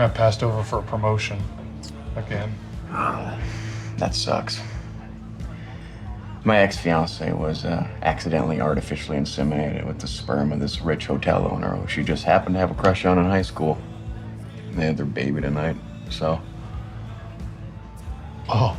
I got passed over for a promotion again. That sucks. My ex-fiancé was accidentally artificially inseminated with the sperm of this rich hotel owner who she just happened to have a crush on in high school. They had their baby tonight, so... Oh,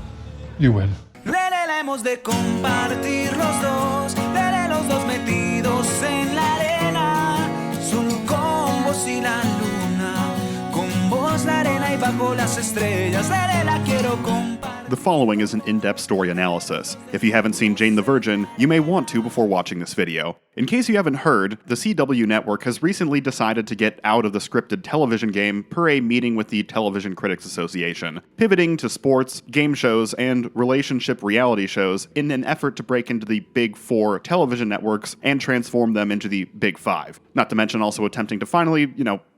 you win. Hemos de compartir los dos, veré los dos metidos en la arena, solo con vos y la luna, con vos la arena y bajo las estrellas, la arena quiero compartir. The following is an in-depth story analysis. If you haven't seen Jane the Virgin, you may want to before watching this video. In case you haven't heard, the CW network has recently decided to get out of the scripted television game per a meeting with the Television Critics Association, pivoting to sports, game shows, and relationship reality shows in an effort to break into the Big Four television networks and transform them into the Big Five. Not to mention also attempting to finally,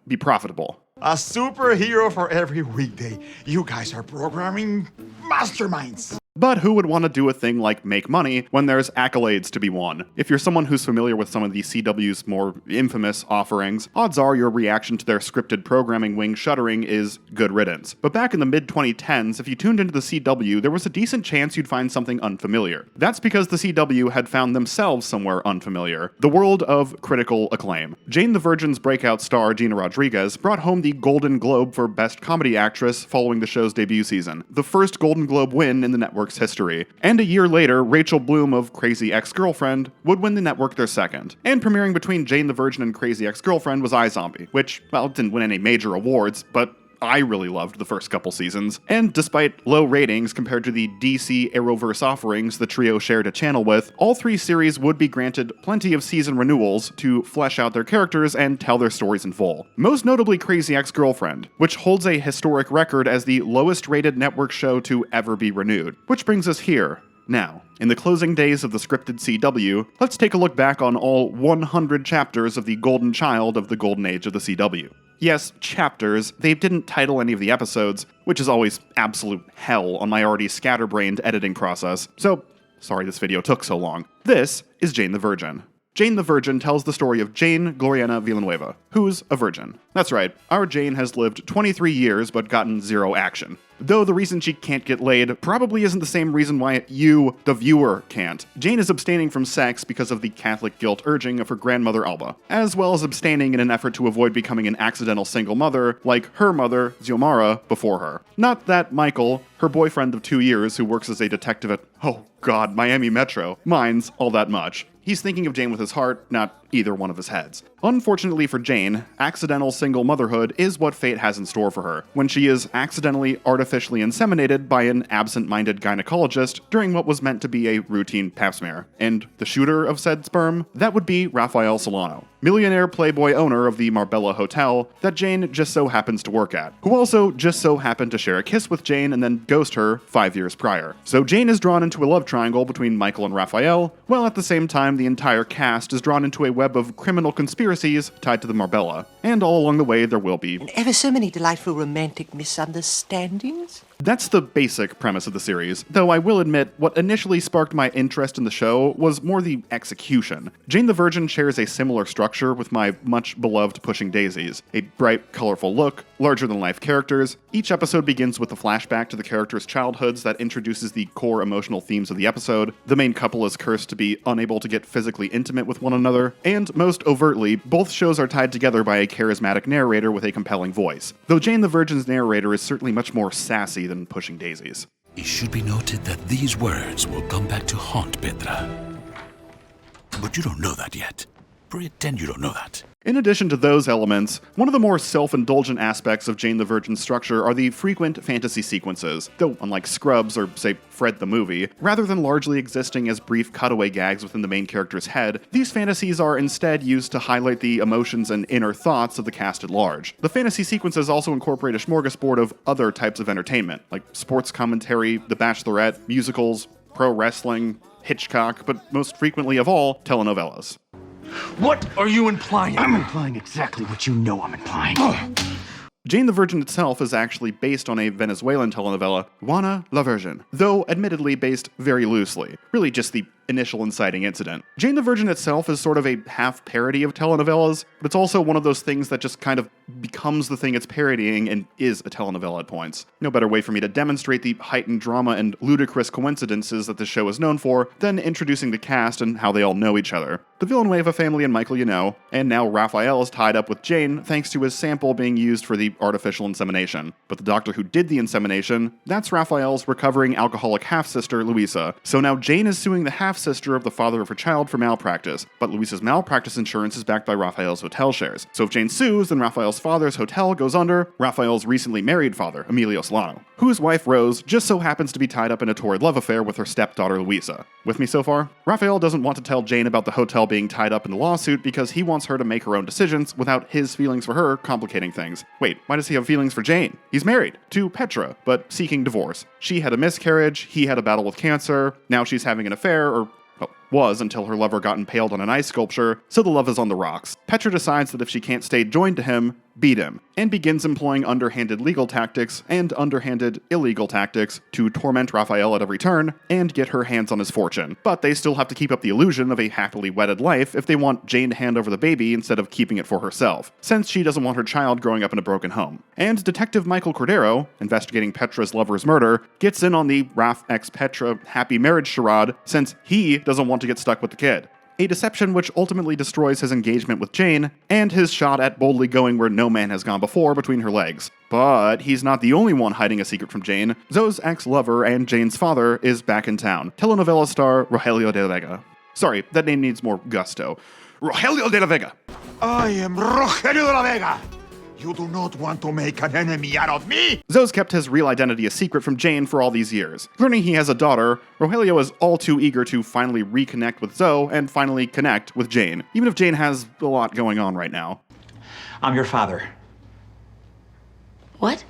be profitable. A superhero for every weekday. You guys are programming masterminds. But who would want to do a thing like make money when there's accolades to be won? If you're someone who's familiar with some of the CW's more infamous offerings, odds are your reaction to their scripted programming wing shuttering is good riddance. But back in the mid-2010s, if you tuned into the CW, there was a decent chance you'd find something unfamiliar. That's because the CW had found themselves somewhere unfamiliar: the world of critical acclaim. Jane the Virgin's breakout star, Gina Rodriguez, brought home the Golden Globe for Best Comedy Actress following the show's debut season, the first Golden Globe win in the network's history. And a year later, Rachel Bloom of Crazy Ex-Girlfriend would win the network their second. And premiering between Jane the Virgin and Crazy Ex-Girlfriend was iZombie, which, well, didn't win any major awards, but I really loved the first couple seasons. And despite low ratings compared to the DC Arrowverse offerings the trio shared a channel with, all three series would be granted plenty of season renewals to flesh out their characters and tell their stories in full. Most notably Crazy Ex-Girlfriend, which holds a historic record as the lowest rated network show to ever be renewed. Which brings us here. Now, in the closing days of the scripted CW, let's take a look back on all 100 chapters of the golden child of the golden age of the CW. Yes, chapters. They didn't title any of the episodes, which is always absolute hell on my already scatterbrained editing process, so sorry this video took so long. This is Jane the Virgin. Jane the Virgin tells the story of Jane Gloriana Villanuava, who's a virgin. That's right, our Jane has lived 23 years but gotten zero action. Though the reason she can't get laid probably isn't the same reason why you, the viewer, can't. Jane is abstaining from sex because of the Catholic guilt urging of her grandmother Alba, as well as abstaining in an effort to avoid becoming an accidental single mother like her mother, Xiomara, before her. Not that Michael, her boyfriend of 2 years who works as a detective at, oh god, Miami Metro, minds all that much. He's thinking of Jane with his heart, not either one of his heads. Unfortunately for Jane, accidental single motherhood is what fate has in store for her, when she is accidentally artificially inseminated by an absent-minded gynecologist during what was meant to be a routine pap smear. And the shooter of said sperm? That would be Rafael Solano, millionaire playboy owner of the Marbella hotel that Jane just so happens to work at, who also just so happened to share a kiss with Jane and then ghost her 5 years prior. So Jane is drawn into a love triangle between Michael and Rafael, while at the same time the entire cast is drawn into a web of criminal conspiracies tied to the Marbella. And all along the way there will be and ever so many delightful romantic misunderstandings. That's the basic premise of the series, though I will admit what initially sparked my interest in the show was more the execution. Jane the Virgin shares a similar structure with my much beloved Pushing Daisies, a bright, colorful look, larger-than-life characters. Each episode begins with a flashback to the characters' childhoods that introduces the core emotional themes of the episode. The main couple is cursed to be unable to get physically intimate with one another, and most overtly, both shows are tied together by a charismatic narrator with a compelling voice, though Jane the Virgin's narrator is certainly much more sassy than Pushing Daisies. It should be noted that these words will come back to haunt Petra. But you don't know that yet. Pretend you don't know that. In addition to those elements, one of the more self-indulgent aspects of Jane the Virgin's structure are the frequent fantasy sequences, though unlike Scrubs or, say, Fred the movie, rather than largely existing as brief cutaway gags within the main character's head, these fantasies are instead used to highlight the emotions and inner thoughts of the cast at large. The fantasy sequences also incorporate a smorgasbord of other types of entertainment, like sports commentary, The Bachelorette, musicals, pro wrestling, Hitchcock, but most frequently of all, telenovelas. What are you implying? I'm implying exactly what you know I'm implying. Jane the Virgin itself is actually based on a Venezuelan telenovela, Juana la Virgen, though admittedly based very loosely. Really just the initial inciting incident. Jane the Virgin itself is sort of a half parody of telenovelas, but it's also one of those things that just kind of becomes the thing it's parodying and is a telenovela at points. No better way for me to demonstrate the heightened drama and ludicrous coincidences that the show is known for than introducing the cast and how they all know each other. The Villanueva family and Michael you know, and now Rafael is tied up with Jane thanks to his sample being used for the artificial insemination. But the doctor who did the insemination, that's Rafael's recovering alcoholic half-sister, Luisa. So now Jane is suing the half-sister of the father of her child for malpractice, but Luisa's malpractice insurance is backed by Rafael's hotel shares. So if Jane sues, then Rafael's father's hotel goes under Rafael's recently married father, Emilio Solano, whose wife Rose just so happens to be tied up in a torrid love affair with her stepdaughter Luisa. With me so far? Rafael doesn't want to tell Jane about the hotel being tied up in the lawsuit because he wants her to make her own decisions without his feelings for her complicating things. Wait, why does he have feelings for Jane? He's married to Petra, but seeking divorce. She had a miscarriage, he had a battle with cancer, now she's having an affair, or was until her lover got impaled on an ice sculpture, so the love is on the rocks. Petra decides that if she can't stay joined to him, beat him, and begins employing underhanded legal tactics and underhanded illegal tactics to torment Rafael at every turn and get her hands on his fortune. But they still have to keep up the illusion of a happily wedded life if they want Jane to hand over the baby instead of keeping it for herself, since she doesn't want her child growing up in a broken home. And Detective Michael Cordero, investigating Petra's lover's murder, gets in on the Raf x Petra happy marriage charade since he doesn't want to get stuck with the kid. A deception which ultimately destroys his engagement with Jane, and his shot at boldly going where no man has gone before between her legs. But he's not the only one hiding a secret from Jane. Zoe's ex-lover and Jane's father is back in town. Telenovela star Rogelio de la Vega. Sorry, that name needs more gusto. Rogelio de la Vega. I am Rogelio de la Vega. You do not want to make an enemy out of me? Zoe's kept his real identity a secret from Jane for all these years. Learning he has a daughter, Rogelio is all too eager to finally reconnect with Zoe and finally connect with Jane, even if Jane has a lot going on right now. I'm your father. What?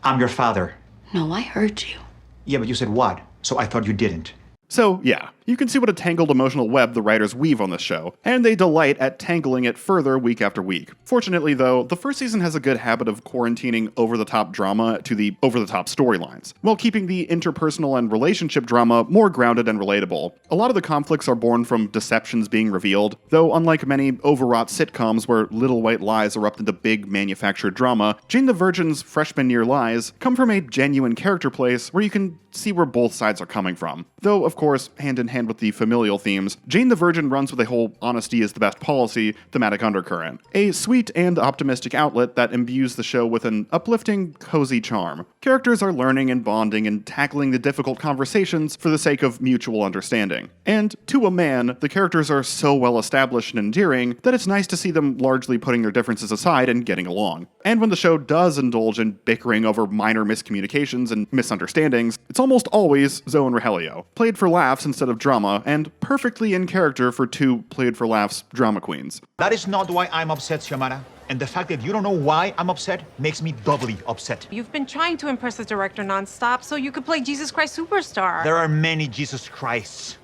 I'm your father. No, I heard you. Yeah, but you said what, so I thought you didn't. So, yeah, you can see what a tangled emotional web the writers weave on this show, and they delight at tangling it further week after week. Fortunately, though, the first season has a good habit of quarantining over-the-top drama to the over-the-top storylines, while keeping the interpersonal and relationship drama more grounded and relatable. A lot of the conflicts are born from deceptions being revealed, though unlike many overwrought sitcoms where little white lies erupt into big manufactured drama, Jane the Virgin's freshman year lies come from a genuine character place where you can see where both sides are coming from. Though, of course, hand in hand with the familial themes, Jane the Virgin runs with a whole honesty is the best policy thematic undercurrent. A sweet and optimistic outlet that imbues the show with an uplifting, cozy charm. Characters are learning and bonding and tackling the difficult conversations for the sake of mutual understanding. And to a man, the characters are so well established and endearing that it's nice to see them largely putting their differences aside and getting along. And when the show does indulge in bickering over minor miscommunications and misunderstandings, it's almost always Zoe and Rogelio, played for laughs instead of drama, and perfectly in character for two played-for-laughs drama queens. That is not why I'm upset, Xiomara. And the fact that you don't know why I'm upset makes me doubly upset. You've been trying to impress the director nonstop so you could play Jesus Christ Superstar. There are many Jesus Christs.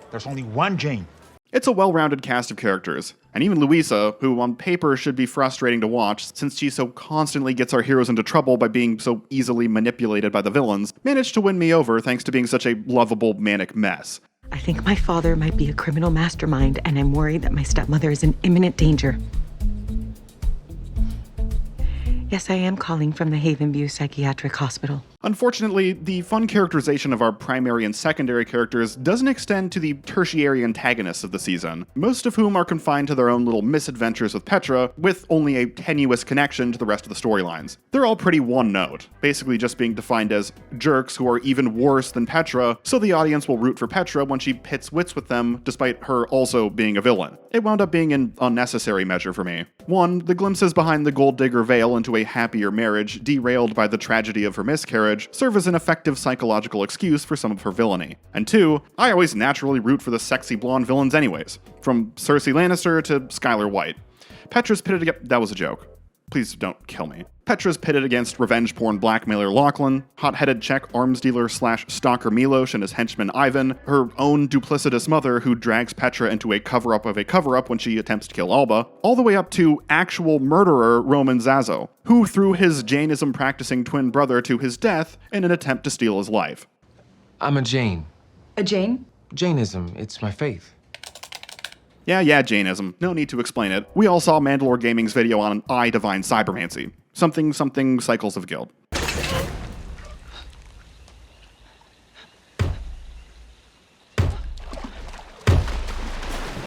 There's only one Jane. It's a well-rounded cast of characters, and even Luisa, who on paper should be frustrating to watch since she so constantly gets our heroes into trouble by being so easily manipulated by the villains, managed to win me over thanks to being such a lovable, manic mess. I think my father might be a criminal mastermind, and I'm worried that my stepmother is in imminent danger. Yes, I am calling from the Havenview Psychiatric Hospital. Unfortunately, the fun characterization of our primary and secondary characters doesn't extend to the tertiary antagonists of the season, most of whom are confined to their own little misadventures with Petra, with only a tenuous connection to the rest of the storylines. They're all pretty one-note, basically just being defined as jerks who are even worse than Petra, so the audience will root for Petra when she pits wits with them, despite her also being a villain. It wound up being an unnecessary measure for me. One, the glimpses behind the gold digger veil into a happier marriage, derailed by the tragedy of her miscarriage, serve as an effective psychological excuse for some of her villainy. And two, I always naturally root for the sexy blonde villains anyways, from Cersei Lannister to Skylar White. Petra's pitted against— that was a joke. Please don't kill me. Petra's pitted against revenge porn blackmailer Lachlan, hot-headed Czech arms dealer / stalker Milos and his henchman Ivan, her own duplicitous mother who drags Petra into a cover-up of a cover-up when she attempts to kill Alba, all the way up to actual murderer Roman Zazo, who threw his Jainism-practicing twin brother to his death in an attempt to steal his life. I'm a Jane. A Jane? Jainism. It's my faith. Yeah, Jainism. No need to explain it. We all saw Mandalore Gaming's video on I Divine Cybermancy. Something Cycles of Guild.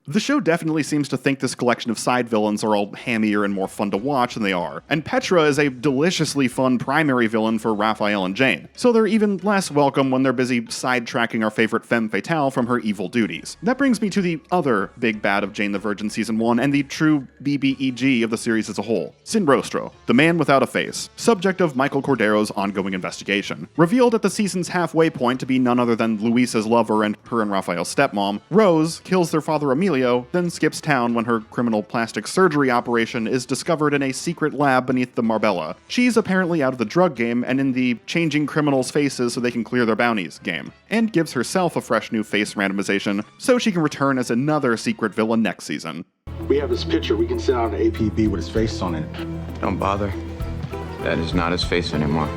The show definitely seems to think this collection of side villains are all hammier and more fun to watch than they are, and Petra is a deliciously fun primary villain for Rafael and Jane, so they're even less welcome when they're busy sidetracking our favorite femme fatale from her evil duties. That brings me to the other big bad of Jane the Virgin Season 1 and the true BBEG of the series as a whole, Sin Rostro, the man without a face, subject of Michael Cordero's ongoing investigation. Revealed at the season's halfway point to be none other than Luisa's lover and her and Rafael's stepmom, Rose kills their father Emilio, then skips town when her criminal plastic surgery operation is discovered in a secret lab beneath the Marbella. She's apparently out of the drug game and in the changing criminals' faces so they can clear their bounties game, and gives herself a fresh new face randomization so she can return as another secret villain next season. We have his picture. We can send out an APB with his face on it. Don't bother. That is not his face anymore.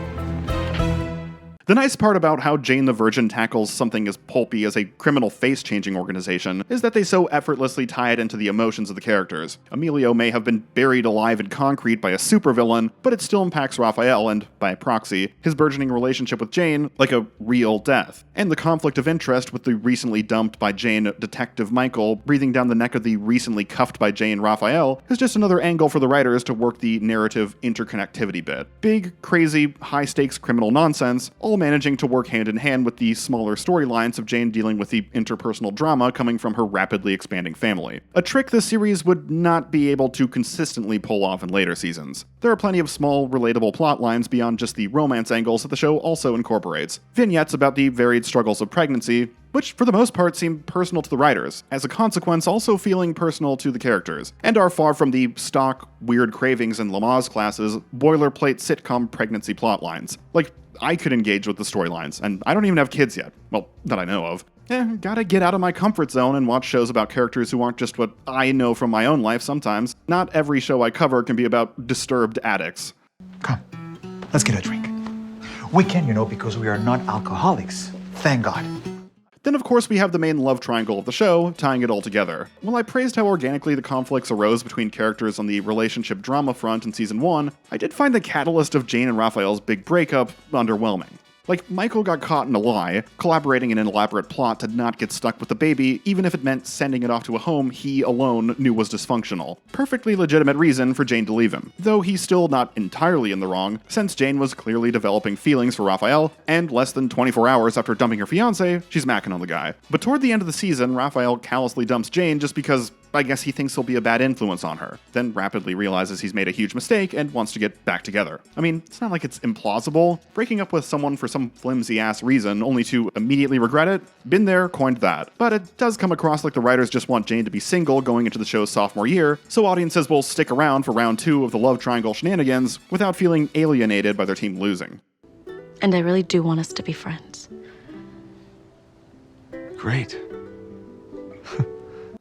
The nice part about how Jane the Virgin tackles something as pulpy as a criminal face-changing organization is that they so effortlessly tie it into the emotions of the characters. Emilio may have been buried alive in concrete by a supervillain, but it still impacts Rafael and, by proxy, his burgeoning relationship with Jane like a real death. And the conflict of interest with the recently dumped by Jane Detective Michael breathing down the neck of the recently cuffed by Jane Rafael is just another angle for the writers to work the narrative interconnectivity bit. Big, crazy, high-stakes criminal nonsense, all managing to work hand in hand with the smaller storylines of Jane dealing with the interpersonal drama coming from her rapidly expanding family. A trick this series would not be able to consistently pull off in later seasons. There are plenty of small, relatable plot lines beyond just the romance angles that the show also incorporates. Vignettes about the varied struggles of pregnancy, which for the most part seem personal to the writers, as a consequence also feeling personal to the characters, and are far from the stock, weird cravings and Lamaze classes, boilerplate sitcom pregnancy plotlines. Like, I could engage with the storylines, and I don't even have kids yet. Well, that I know of. Gotta get out of my comfort zone and watch shows about characters who aren't just what I know from my own life sometimes. Not every show I cover can be about disturbed addicts. Come, let's get a drink. We can, because we are not alcoholics. Thank God. Then of course we have the main love triangle of the show, tying it all together. While I praised how organically the conflicts arose between characters on the relationship drama front in Season 1, I did find the catalyst of Jane and Rafael's big breakup underwhelming. Like, Michael got caught in a lie, collaborating in an elaborate plot to not get stuck with the baby, even if it meant sending it off to a home he alone knew was dysfunctional. Perfectly legitimate reason for Jane to leave him, though he's still not entirely in the wrong, since Jane was clearly developing feelings for Rafael, and less than 24 hours after dumping her fiancé, she's macking on the guy. But toward the end of the season, Rafael callously dumps Jane just because I guess he thinks he'll be a bad influence on her, then rapidly realizes he's made a huge mistake and wants to get back together. I mean, it's not like it's implausible. Breaking up with someone for some flimsy-ass reason only to immediately regret it? Been there, coined that. But it does come across like the writers just want Jane to be single going into the show's sophomore year, so audiences will stick around for round 2 of the love triangle shenanigans without feeling alienated by their team losing. And I really do want us to be friends. Great.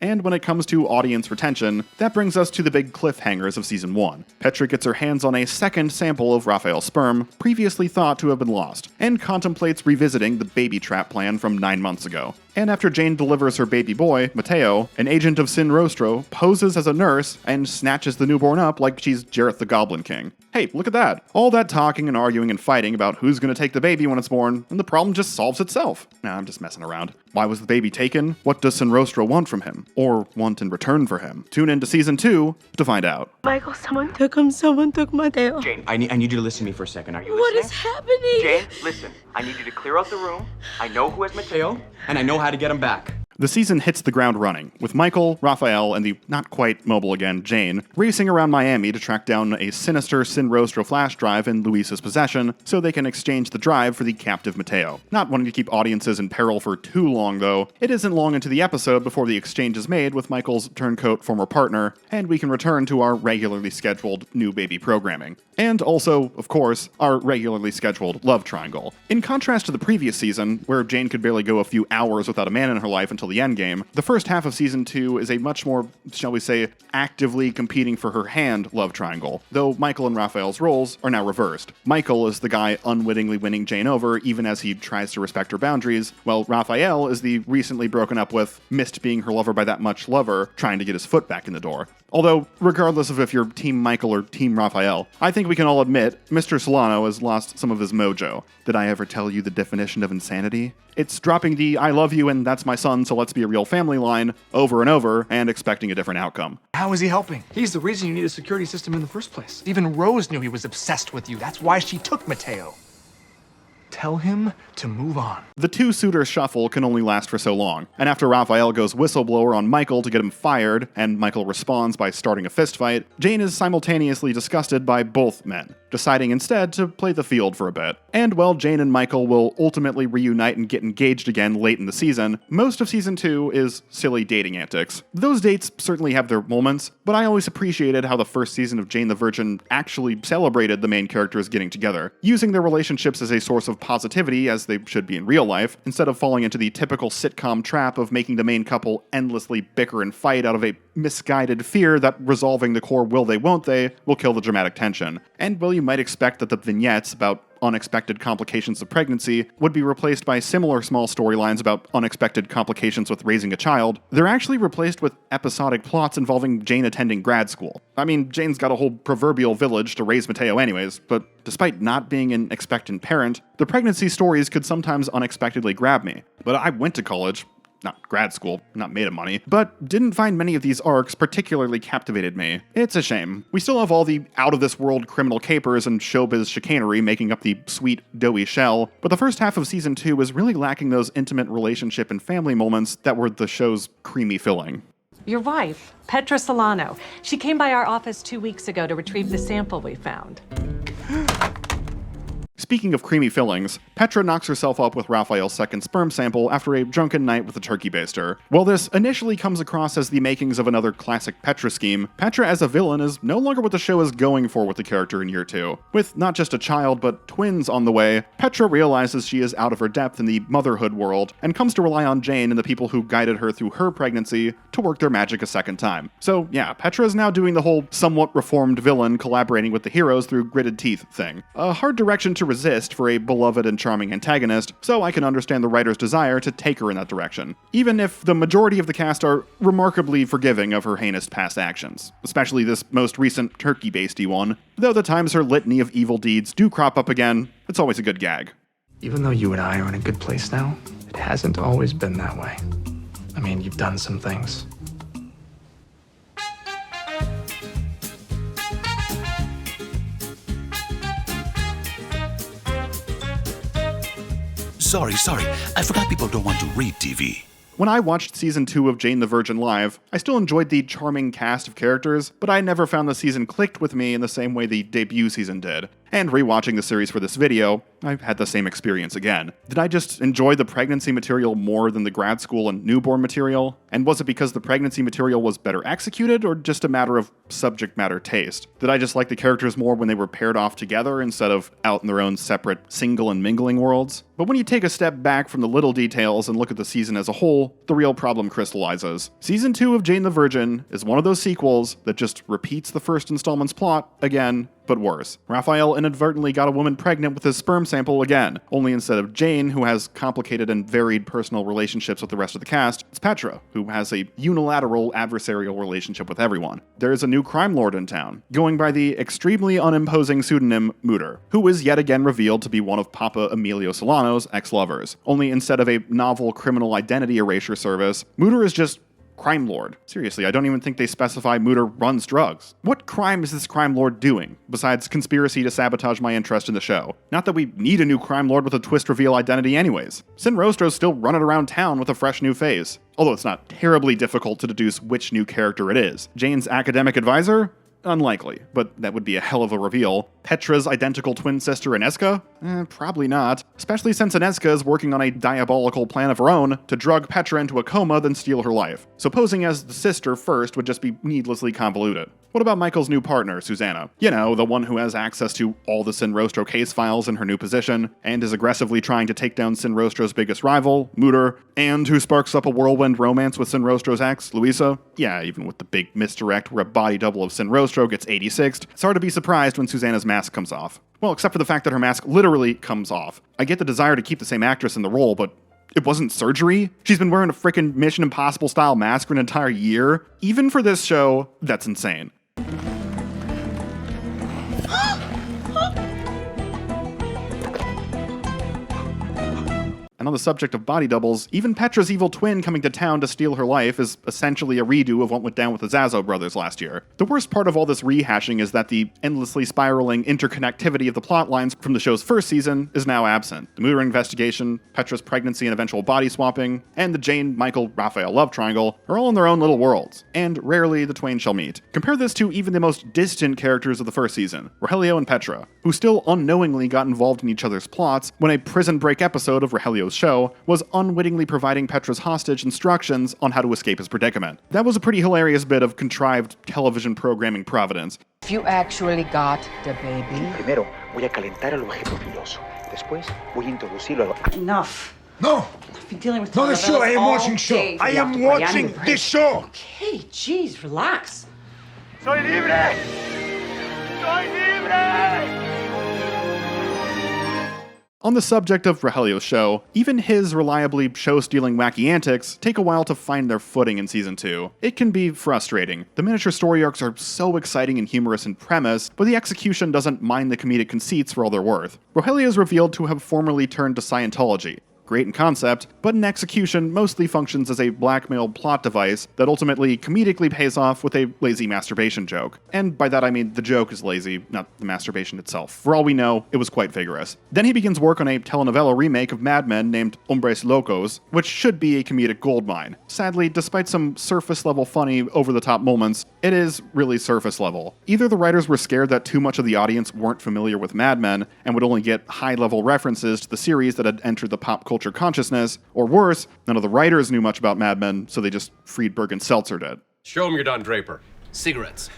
And when it comes to audience retention, that brings us to the big cliffhangers of Season 1. Petra gets her hands on a second sample of Rafael's sperm, previously thought to have been lost, and contemplates revisiting the baby trap plan from 9 months ago. And after Jane delivers her baby boy, Mateo, an agent of Sin Rostro poses as a nurse and snatches the newborn up like she's Jareth the Goblin King. Hey, look at that. All that talking and arguing and fighting about who's gonna take the baby when it's born, and the problem just solves itself. Nah, I'm just messing around. Why was the baby taken? What does Sin Rostro want from him? Or want in return for him? Tune in to Season 2 to find out. Michael, someone took him. Someone took Mateo. Jane, I need you to listen to me for a second. Are you What listening? is happening? Jane, listen. I need you to clear out the room. I know who has Mateo, and I know how to get him back. The season hits the ground running, with Michael, Rafael, and the not-quite-mobile-again Jane racing around Miami to track down a sinister Sin Rostro flash drive in Luisa's possession so they can exchange the drive for the captive Mateo. Not wanting to keep audiences in peril for too long, though, it isn't long into the episode before the exchange is made with Michael's turncoat former partner, and we can return to our regularly scheduled new baby programming. And also, of course, our regularly scheduled love triangle. In contrast to the previous season, where Jane could barely go a few hours without a man in her life until until the endgame, the first half of season 2 is a much more, shall we say, actively competing for her hand love triangle, though Michael and Rafael's roles are now reversed. Michael is the guy unwittingly winning Jane over even as he tries to respect her boundaries, while Rafael is the recently broken up with, missed being her lover by that much lover, trying to get his foot back in the door. Although, regardless of if you're Team Michael or Team Rafael, I think we can all admit Mr. Solano has lost some of his mojo. Did I ever tell you the definition of insanity? It's dropping the I love you and that's my son, so let's be a real family line over and over and expecting a different outcome. How is he helping? He's the reason you need a security system in the first place. Even Rose knew he was obsessed with you. That's why she took Mateo. Tell him to move on. The two suitors shuffle can only last for so long, and after Rafael goes whistleblower on Michael to get him fired, and Michael responds by starting a fistfight, Jane is simultaneously disgusted by both men, deciding instead to play the field for a bit. And while Jane and Michael will ultimately reunite and get engaged again late in the season, most of season 2 is silly dating antics. Those dates certainly have their moments, but I always appreciated how the first season of Jane the Virgin actually celebrated the main characters getting together, using their relationships as a source of positivity as they should be in real life, instead of falling into the typical sitcom trap of making the main couple endlessly bicker and fight out of a misguided fear that resolving the core will they won't they will kill the dramatic tension. And while you might expect that the vignettes about unexpected complications of pregnancy would be replaced by similar small storylines about unexpected complications with raising a child, they're actually replaced with episodic plots involving Jane attending grad school. I mean, Jane's got a whole proverbial village to raise Mateo anyways, but despite not being an expectant parent, the pregnancy stories could sometimes unexpectedly grab me. But I went to college, not grad school, not made of money, but didn't find many of these arcs particularly captivated me. It's a shame. We still have all the out-of-this-world criminal capers and showbiz chicanery making up the sweet, doughy shell, but the first half of season 2 was really lacking those intimate relationship and family moments that were the show's creamy filling. Your wife, Petra Solano. She came by our office 2 weeks ago to retrieve the sample we found. Speaking of creamy fillings, Petra knocks herself up with Rafael's second sperm sample after a drunken night with a turkey baster. While this initially comes across as the makings of another classic Petra scheme, Petra as a villain is no longer what the show is going for with the character in year 2. With not just a child, but twins on the way, Petra realizes she is out of her depth in the motherhood world, and comes to rely on Jane and the people who guided her through her pregnancy to work their magic a second time. So yeah, Petra is now doing the whole somewhat reformed villain collaborating with the heroes through gritted teeth thing. A hard direction to resist for a beloved and charming antagonist, so I can understand the writer's desire to take her in that direction, even if the majority of the cast are remarkably forgiving of her heinous past actions, especially this most recent turkey-basedy one. Though the times her litany of evil deeds do crop up again, it's always a good gag. Even though you and I are in a good place now, it hasn't always been that way. I mean, you've done some things. Sorry. I forgot people don't want to read TV. When I watched season 2 of Jane the Virgin live, I still enjoyed the charming cast of characters, but I never found the season clicked with me in the same way the debut season did. And rewatching the series for this video, I've had the same experience again. Did I just enjoy the pregnancy material more than the grad school and newborn material? And was it because the pregnancy material was better executed, or just a matter of subject matter taste? Did I just like the characters more when they were paired off together instead of out in their own separate single and mingling worlds? But when you take a step back from the little details and look at the season as a whole, the real problem crystallizes. Season 2 of Jane the Virgin is one of those sequels that just repeats the first installment's plot again, but worse. Rafael inadvertently got a woman pregnant with his sperm sample again, only instead of Jane, who has complicated and varied personal relationships with the rest of the cast, it's Petra, who has a unilateral adversarial relationship with everyone. There is a new crime lord in town, going by the extremely unimposing pseudonym Mutter, who is yet again revealed to be one of Papa Emilio Solano's ex-lovers. Only instead of a novel criminal identity erasure service, Mutter is just crime lord. Seriously, I don't even think they specify Mutter runs drugs. What crime is this crime lord doing, besides conspiracy to sabotage my interest in the show? Not that we need a new crime lord with a twist reveal identity anyways. Sin Rostro's still running around town with a fresh new face. Although it's not terribly difficult to deduce which new character it is. Jane's academic advisor? Unlikely, but that would be a hell of a reveal. Petra's identical twin sister Anezka? Probably not. Especially since Anezka is working on a diabolical plan of her own to drug Petra into a coma, then steal her life. So posing as the sister first would just be needlessly convoluted. What about Michael's new partner, Susanna? You know, the one who has access to all the Sin Rostro case files in her new position, and is aggressively trying to take down Sin Rostro's biggest rival, Mutter, and who sparks up a whirlwind romance with Sin Rostro's ex, Luisa? Yeah, even with the big misdirect where a body double of Sin Rostro gets 86th, it's hard to be surprised when Susanna's mask comes off. Well, except for the fact that her mask literally comes off. I get the desire to keep the same actress in the role, but it wasn't surgery? She's been wearing a frickin' Mission Impossible style mask for an entire year? Even for this show, that's insane. And on the subject of body doubles, even Petra's evil twin coming to town to steal her life is essentially a redo of what went down with the Zazzo brothers last year. The worst part of all this rehashing is that the endlessly spiraling interconnectivity of the plot lines from the show's first season is now absent. The Mutter investigation, Petra's pregnancy and eventual body swapping, and the Jane, Michael, Rafael love triangle are all in their own little worlds, and rarely the twain shall meet. Compare this to even the most distant characters of the first season, Rogelio and Petra, who still unknowingly got involved in each other's plots when a prison break episode of Rogelio's show was unwittingly providing Petra's hostage instructions on how to escape his predicament. That was a pretty hilarious bit of contrived television programming providence. If you actually got the baby. Primero, voy a calentar el objeto filoso. Después, voy a introducirlo a... Enough. No! I've been dealing with Not the show, I am all watching show. day. I You have am to watching prioritize. this show! Okay, jeez, relax. Soy libre! Soy libre! On the subject of Rogelio's show, even his reliably show-stealing wacky antics take a while to find their footing in Season 2. It can be frustrating. The miniature story arcs are so exciting and humorous in premise, but the execution doesn't mind the comedic conceits for all they're worth. Rogelio is revealed to have formerly turned to Scientology. Great in concept, but in execution mostly functions as a blackmail plot device that ultimately comedically pays off with a lazy masturbation joke. And by that I mean the joke is lazy, not the masturbation itself. For all we know, it was quite vigorous. Then he begins work on a telenovela remake of Mad Men named Hombres Locos, which should be a comedic goldmine. Sadly, despite some surface-level funny, over-the-top moments, it is really surface-level. Either the writers were scared that too much of the audience weren't familiar with Mad Men and would only get high-level references to the series that had entered the pop culture consciousness, or worse, none of the writers knew much about Mad Men, so they just Friedberg and Seltzer did. Show him you're Don Draper. Cigarettes.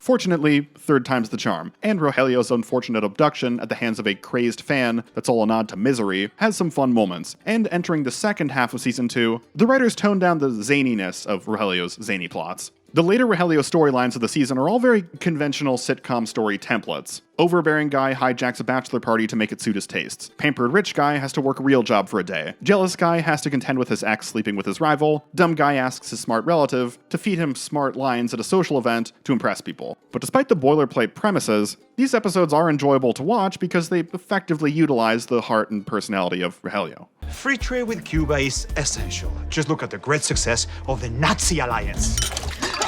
Fortunately, third time's the charm, and Rogelio's unfortunate abduction at the hands of a crazed fan that's all a nod to Misery has some fun moments. And entering the second half of Season 2, the writers toned down the zaniness of Rogelio's zany plots. The later Rogelio storylines of the season are all very conventional sitcom story templates. Overbearing guy hijacks a bachelor party to make it suit his tastes. Pampered rich guy has to work a real job for a day. Jealous guy has to contend with his ex sleeping with his rival. Dumb guy asks his smart relative to feed him smart lines at a social event to impress people. But despite the boilerplate premises, these episodes are enjoyable to watch because they effectively utilize the heart and personality of Rogelio. Free trade with Cuba is essential. Just look at the great success of the Nazi alliance.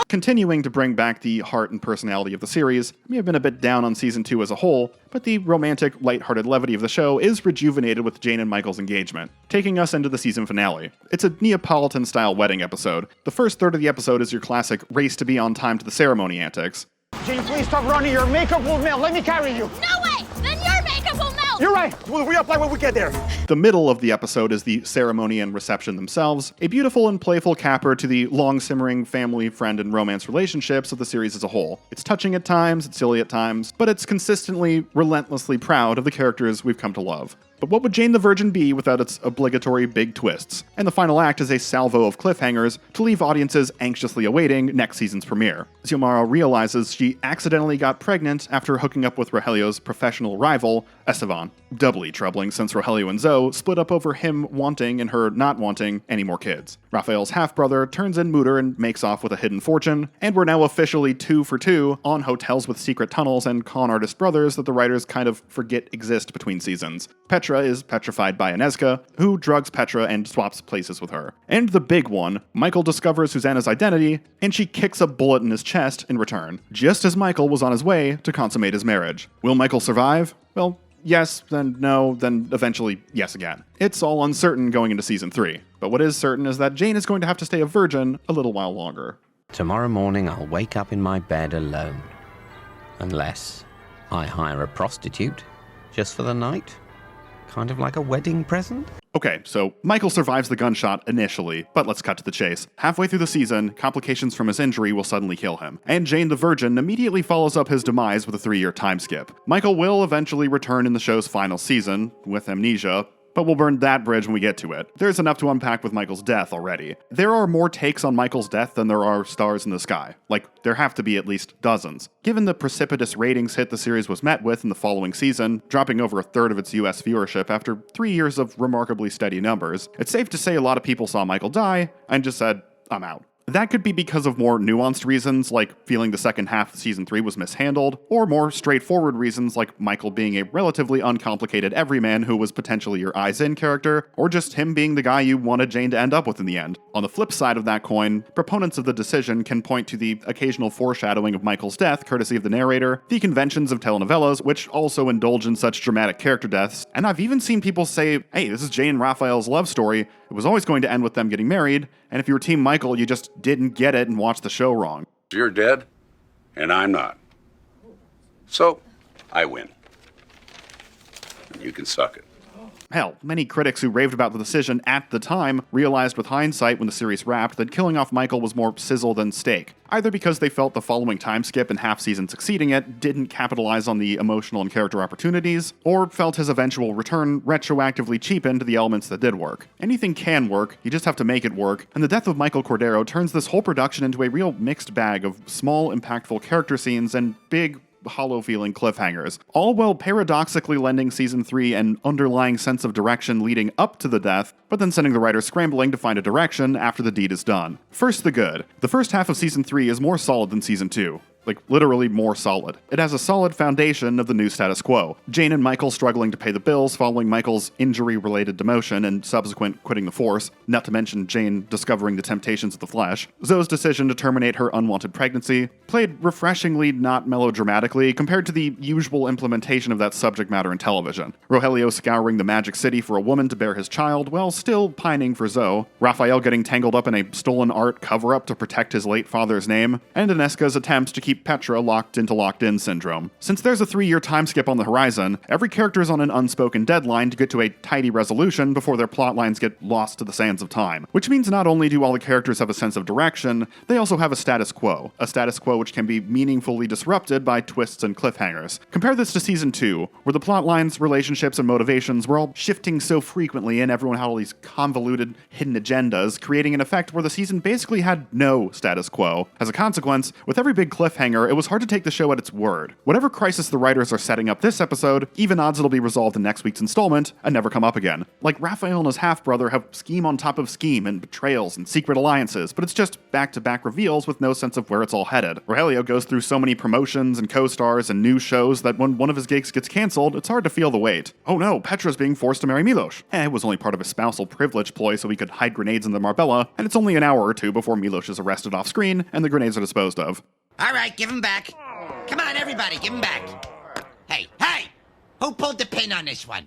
Continuing to bring back the heart and personality of the series, I may have been a bit down on Season 2 as a whole, but the romantic, lighthearted levity of the show is rejuvenated with Jane and Michael's engagement, taking us into the season finale. It's a Neapolitan-style wedding episode. The first third of the episode is your classic race to be on time to the ceremony antics. Jane, please stop running. Your makeup will melt. Let me carry you. No way! Then your makeup will melt! You're right. We'll reapply when we get there. The middle of the episode is the ceremony and reception themselves, a beautiful and playful capper to the long-simmering family, friend, and romance relationships of the series as a whole. It's touching at times, it's silly at times, but it's consistently, relentlessly proud of the characters we've come to love. But what would Jane the Virgin be without its obligatory big twists? And the final act is a salvo of cliffhangers to leave audiences anxiously awaiting next season's premiere. Xiomara realizes she accidentally got pregnant after hooking up with Rogelio's professional rival, Esteban. Doubly troubling since Rogelio and Zoe split up over him wanting and her not wanting any more kids. Rafael's half-brother turns in Mutter and makes off with a hidden fortune, and we're now officially 2 for 2 on hotels with secret tunnels and con artist brothers that the writers kind of forget exist between seasons. Petra is petrified by Anezka, who drugs Petra and swaps places with her. And the big one, Michael discovers Susanna's identity, and she kicks a bullet in his chest in return, just as Michael was on his way to consummate his marriage. Will Michael survive? Well, yes, then no, then eventually yes again. It's all uncertain going into Season 3, but what is certain is that Jane is going to have to stay a virgin a little while longer. Tomorrow morning I'll wake up in my bed alone. Unless I hire a prostitute just for the night. Kind of like a wedding present. Okay, so Michael survives the gunshot initially, but let's cut to the chase. Halfway through the season, complications from his injury will suddenly kill him, and Jane the Virgin immediately follows up his demise with a 3-year time skip. Michael will eventually return in the show's final season, with amnesia, but we'll burn that bridge when we get to it. There's enough to unpack with Michael's death already. There are more takes on Michael's death than there are stars in the sky. Like, there have to be at least dozens. Given the precipitous ratings hit the series was met with in the following season, dropping over a third of its US viewership after 3 years of remarkably steady numbers, it's safe to say a lot of people saw Michael die and just said, I'm out. That could be because of more nuanced reasons, like feeling the second half of Season 3 was mishandled, or more straightforward reasons like Michael being a relatively uncomplicated everyman who was potentially your eyes-in character, or just him being the guy you wanted Jane to end up with in the end. On the flip side of that coin, proponents of the decision can point to the occasional foreshadowing of Michael's death, courtesy of the narrator, the conventions of telenovelas, which also indulge in such dramatic character deaths, and I've even seen people say, hey, this is Jane and Raphael's love story, it was always going to end with them getting married, and if you were Team Michael, you just didn't get it and watched the show wrong. You're dead, and I'm not. So, I win. And you can suck it. Hell, many critics who raved about the decision at the time realized with hindsight when the series wrapped that killing off Michael was more sizzle than steak, either because they felt the following time skip and half season succeeding it didn't capitalize on the emotional and character opportunities, or felt his eventual return retroactively cheapened the elements that did work. Anything can work, you just have to make it work, and the death of Michael Cordero turns this whole production into a real mixed bag of small, impactful character scenes and big, hollow-feeling cliffhangers, all while paradoxically lending Season 3 an underlying sense of direction leading up to the death, but then sending the writers scrambling to find a direction after the deed is done. First, the good. The first half of Season 3 is more solid than Season 2. Like, literally more solid. It has a solid foundation of the new status quo. Jane and Michael struggling to pay the bills following Michael's injury-related demotion and subsequent quitting the force, not to mention Jane discovering the temptations of the flesh. Zoe's decision to terminate her unwanted pregnancy, played refreshingly not melodramatically compared to the usual implementation of that subject matter in television. Rogelio scouring the Magic City for a woman to bear his child while still pining for Zoe. Rafael getting tangled up in a stolen art cover-up to protect his late father's name. And Anezka's attempts to keep Petra locked into locked-in syndrome. Since there's a 3-year time skip on the horizon, every character is on an unspoken deadline to get to a tidy resolution before their plotlines get lost to the sands of time. Which means not only do all the characters have a sense of direction, they also have a status quo which can be meaningfully disrupted by twists and cliffhangers. Compare this to Season 2, where the plotlines, relationships, and motivations were all shifting so frequently and everyone had all these convoluted, hidden agendas, creating an effect where the season basically had no status quo. As a consequence, with every big cliffhanger, it was hard to take the show at its word. Whatever crisis the writers are setting up this episode, even odds it'll be resolved in next week's installment and never come up again. Like Raphael and his half-brother have scheme on top of scheme and betrayals and secret alliances, but it's just back-to-back reveals with no sense of where it's all headed. Rogelio goes through so many promotions and co-stars and new shows that when one of his gigs gets canceled, it's hard to feel the weight. Oh no, Petra's being forced to marry Milos. It was only part of a spousal privilege ploy so he could hide grenades in the Marbella, and it's only an hour or two before Milos is arrested off-screen and the grenades are disposed of. All right, give him back. Come on, everybody, give him back. Hey, who pulled the pin on this one?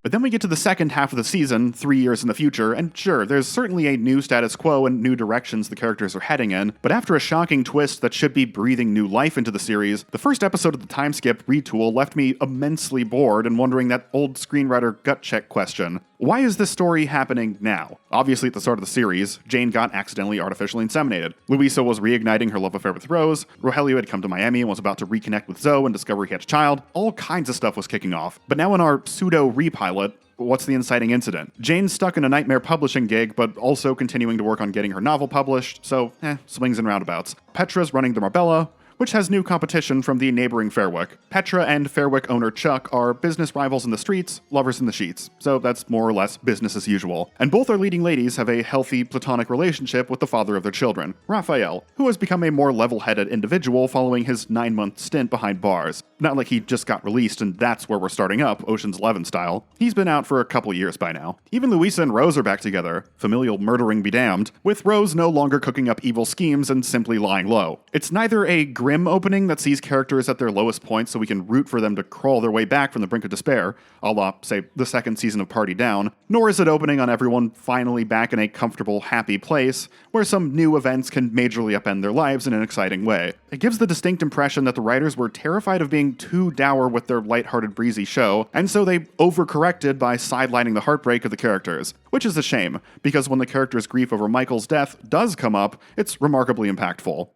But then we get to the second half of the season, 3 years in the future, and sure, there's certainly a new status quo and new directions the characters are heading in, but after a shocking twist that should be breathing new life into the series, the first episode of the time skip retool left me immensely bored and wondering that old screenwriter gut check question. Why is this story happening now? Obviously, at the start of the series, Jane got accidentally artificially inseminated. Luisa was reigniting her love affair with Rose, Rogelio had come to Miami and was about to reconnect with Zoe and discover he had a child. All kinds of stuff was kicking off. But now in our pseudo-repilot, what's the inciting incident? Jane's stuck in a nightmare publishing gig, but also continuing to work on getting her novel published, so, swings and roundabouts. Petra's running the Marbella, which has new competition from the neighboring Fairwick. Petra and Fairwick owner Chuck are business rivals in the streets, lovers in the sheets, so that's more or less business as usual. And both our leading ladies have a healthy platonic relationship with the father of their children, Rafael, who has become a more level-headed individual following his 9-month stint behind bars. Not like he just got released and that's where we're starting up, Ocean's 11 style. He's been out for a couple years by now. Even Luisa and Rose are back together, familial murdering be damned, with Rose no longer cooking up evil schemes and simply lying low. It's neither a grim grim opening that sees characters at their lowest point so we can root for them to crawl their way back from the brink of despair, a la, say, the second season of Party Down, nor is it opening on everyone finally back in a comfortable, happy place where some new events can majorly upend their lives in an exciting way. It gives the distinct impression that the writers were terrified of being too dour with their lighthearted, breezy show, and so they overcorrected by sidelining the heartbreak of the characters, which is a shame, because when the character's grief over Michael's death does come up, it's remarkably impactful.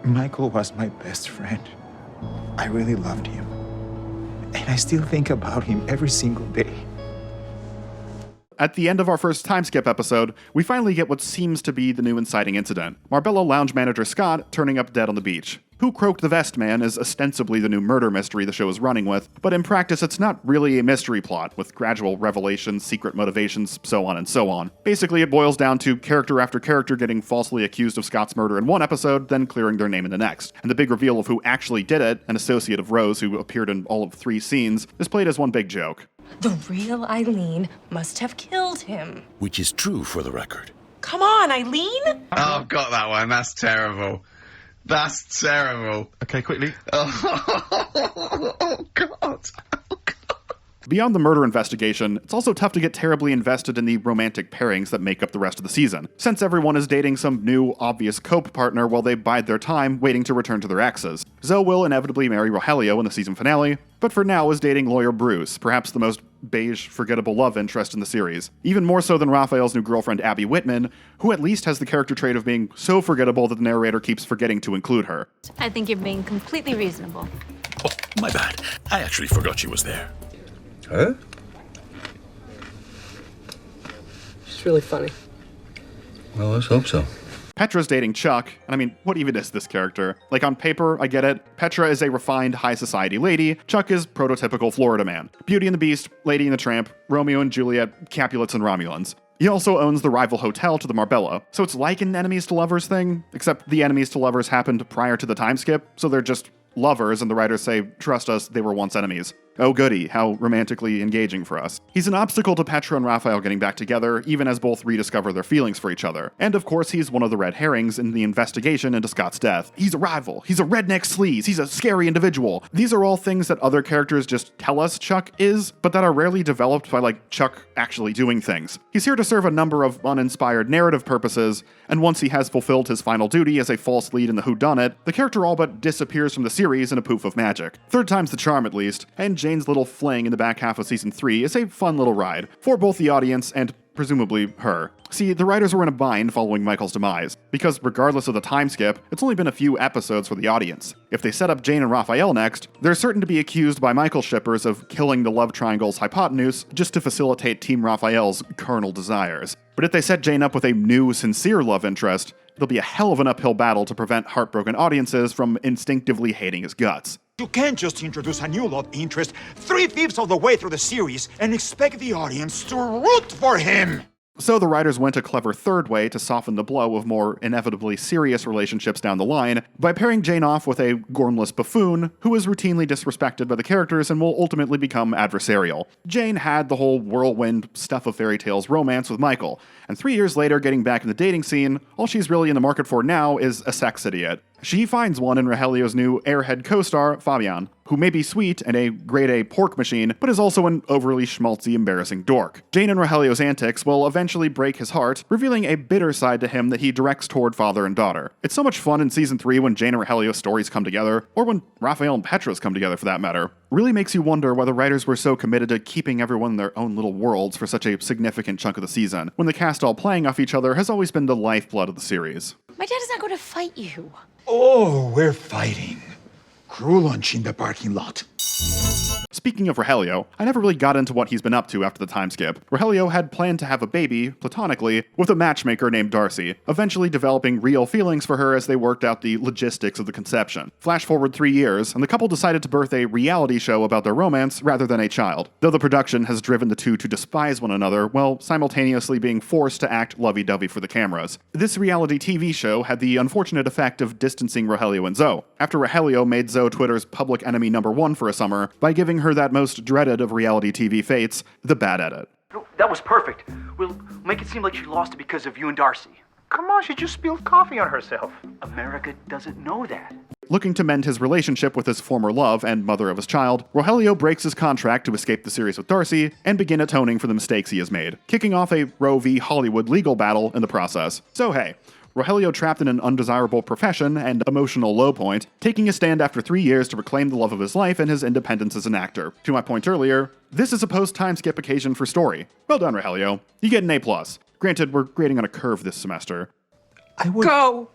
Michael was my best friend. I really loved him. And I still think about him every single day. At the end of our first time skip episode, we finally get what seems to be the new inciting incident. Marbella lounge manager Scott turning up dead on the beach. Who Croaked the Vest Man is ostensibly the new murder mystery the show is running with, but in practice it's not really a mystery plot, with gradual revelations, secret motivations, so on and so on. Basically, it boils down to character after character getting falsely accused of Scott's murder in one episode, then clearing their name in the next. And the big reveal of who actually did it, an associate of Rose who appeared in all of 3 scenes, is played as one big joke. The real Eileen must have killed him. Which is true for the record. Come on, Eileen! Oh, I've got that one. That's terrible. That's terrible. Okay, quickly. Oh, God. Beyond the murder investigation, it's also tough to get terribly invested in the romantic pairings that make up the rest of the season, since everyone is dating some new, obvious cope partner while they bide their time waiting to return to their exes. Zoe will inevitably marry Rogelio in the season finale, but for now is dating lawyer Bruce, perhaps the most beige, forgettable love interest in the series. Even more so than Raphael's new girlfriend Abby Whitman, who at least has the character trait of being so forgettable that the narrator keeps forgetting to include her. I think you're being completely reasonable. Oh, my bad. I actually forgot she was there. Huh? She's really funny. Well, let's hope so. Petra's dating Chuck, and I mean, what even is this character? Like, on paper, I get it. Petra is a refined, high society lady. Chuck is prototypical Florida man. Beauty and the Beast, Lady and the Tramp, Romeo and Juliet, Capulets and Romulans. He also owns the rival hotel to the Marbella, so it's like an enemies to lovers thing, except the enemies to lovers happened prior to the time skip, so they're just lovers, and the writers say, trust us, they were once enemies. Oh goody, how romantically engaging for us. He's an obstacle to Petra and Raphael getting back together, even as both rediscover their feelings for each other. And of course, he's one of the red herrings in the investigation into Scott's death. He's a rival, he's a redneck sleaze, he's a scary individual. These are all things that other characters just tell us Chuck is, but that are rarely developed by, like, Chuck actually doing things. He's here to serve a number of uninspired narrative purposes, and once he has fulfilled his final duty as a false lead in the whodunit, the character all but disappears from the series in a poof of magic. Third time's the charm, at least, and Jane's little fling in the back half of season 3 is a fun little ride, for both the audience and presumably her. See, the writers were in a bind following Michael's demise, because regardless of the time skip, it's only been a few episodes for the audience. If they set up Jane and Raphael next, they're certain to be accused by Michael shippers of killing the love triangle's hypotenuse just to facilitate Team Raphael's carnal desires. But if they set Jane up with a new, sincere love interest, it'll be a hell of an uphill battle to prevent heartbroken audiences from instinctively hating his guts. You can't just introduce a new love interest 3/5 of the way through the series and expect the audience to root for him. So the writers went a clever third way to soften the blow of more inevitably serious relationships down the line by pairing Jane off with a gormless buffoon who is routinely disrespected by the characters and will ultimately become adversarial. Jane had the whole whirlwind stuff of fairy tales romance with Michael, and 3 years later, getting back in the dating scene, all she's really in the market for now is a sex idiot. She finds one in Rogelio's new Airhead co-star, Fabian, who may be sweet and a grade A pork machine, but is also an overly schmaltzy, embarrassing dork. Jane and Rogelio's antics will eventually break his heart, revealing a bitter side to him that he directs toward father and daughter. It's so much fun in season 3 when Jane and Rogelio's stories come together, or when Raphael and Petra's come together for that matter. Really makes you wonder why the writers were so committed to keeping everyone in their own little worlds for such a significant chunk of the season, when the cast all playing off each other has always been the lifeblood of the series. My dad is not going to fight you. Oh, we're fighting. Crew lunch in the parking lot. Speaking of Rogelio, I never really got into what he's been up to after the time skip. Rogelio had planned to have a baby, platonically, with a matchmaker named Darcy, eventually developing real feelings for her as they worked out the logistics of the conception. Flash forward 3 years, and the couple decided to birth a reality show about their romance rather than a child, though the production has driven the two to despise one another while simultaneously being forced to act lovey-dovey for the cameras. This reality TV show had the unfortunate effect of distancing Rogelio and Zoe, after Rogelio made Zoe Twitter's public enemy #1 for a summer by giving her that most dreaded of reality TV fates, the bad edit. That was perfect. We'll make it seem like she lost it because of you and Darcy. Come on, she just spilled coffee on herself. America doesn't know that. Looking to mend his relationship with his former love and mother of his child, Rogelio breaks his contract to escape the series with Darcy and begin atoning for the mistakes he has made, kicking off a Roe v. Hollywood legal battle in the process. So hey, Rogelio trapped in an undesirable profession and emotional low point, taking a stand after 3 years to reclaim the love of his life and his independence as an actor. To my point earlier, this is a post-time skip occasion for story. Well done, Rogelio. You get an A+. Granted, we're grading on a curve this semester. Go!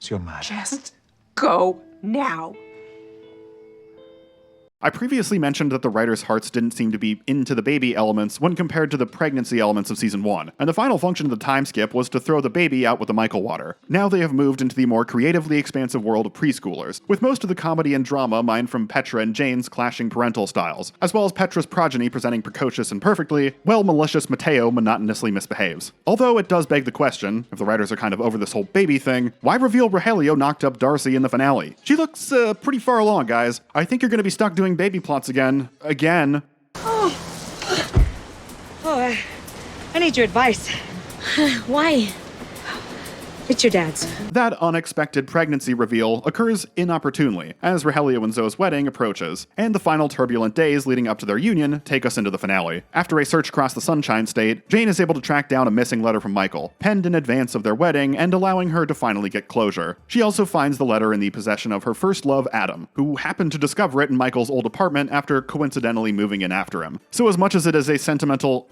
Xiomara. Just go now. I previously mentioned that the writers' hearts didn't seem to be into the baby elements when compared to the pregnancy elements of Season 1, and the final function of the time skip was to throw the baby out with the Michael water. Now they have moved into the more creatively expansive world of preschoolers, with most of the comedy and drama mined from Petra and Jane's clashing parental styles, as well as Petra's progeny presenting precocious and perfectly, while malicious Mateo monotonously misbehaves. Although it does beg the question, if the writers are kind of over this whole baby thing, why reveal Rogelio knocked up Darcy in the finale? She looks pretty far along, guys. I think you're gonna be stuck doing baby plots again. Oh, I need your advice. Why? It's your dad's. That unexpected pregnancy reveal occurs inopportunely as Rogelio and Zoe's wedding approaches, and the final turbulent days leading up to their union take us into the finale. After a search across the Sunshine State, Jane is able to track down a missing letter from Michael, penned in advance of their wedding and allowing her to finally get closure. She also finds the letter in the possession of her first love, Adam, who happened to discover it in Michael's old apartment after coincidentally moving in after him. So as much as it is a sentimental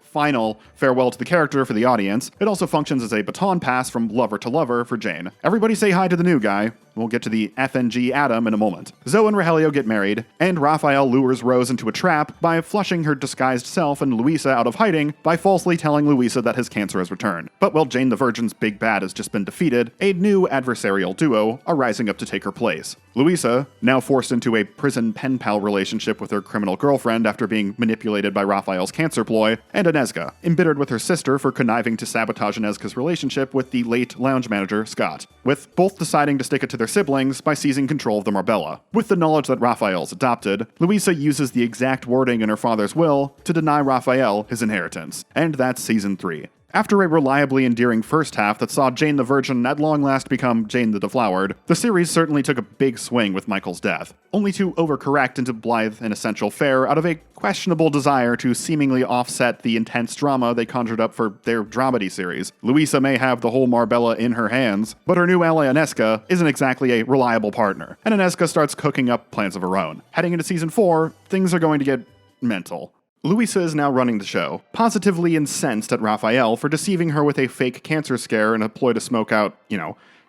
final farewell to the character for the audience, it also functions as a baton pass from lover to lover for Jane. Everybody say hi to the new guy. We'll get to the FNG Adam in a moment. Zoe and Rogelio get married, and Rafael lures Rose into a trap by flushing her disguised self and Luisa out of hiding by falsely telling Luisa that his cancer has returned. But while Jane the Virgin's big bad has just been defeated, a new adversarial duo are rising up to take her place. Luisa, now forced into a prison pen pal relationship with her criminal girlfriend after being manipulated by Rafael's cancer ploy, and Anezka, embittered with her sister for conniving to sabotage Anezka's relationship with the late lounge manager, Scott, with both deciding to stick it to their siblings by seizing control of the Marbella. With the knowledge that Rafael's adopted, Luisa uses the exact wording in her father's will to deny Rafael his inheritance. And that's Season 3. After a reliably endearing first half that saw Jane the Virgin at long last become Jane the Deflowered, the series certainly took a big swing with Michael's death, only to overcorrect into blithe and essential fare out of a questionable desire to seemingly offset the intense drama they conjured up for their dramedy series. Luisa may have the whole Marbella in her hands, but her new ally Anezka isn't exactly a reliable partner, and Anezka starts cooking up plans of her own. Heading into Season 4, things are going to get mental. Luisa is now running the show, positively incensed at Rafael for deceiving her with a fake cancer scare and a ploy to smoke out,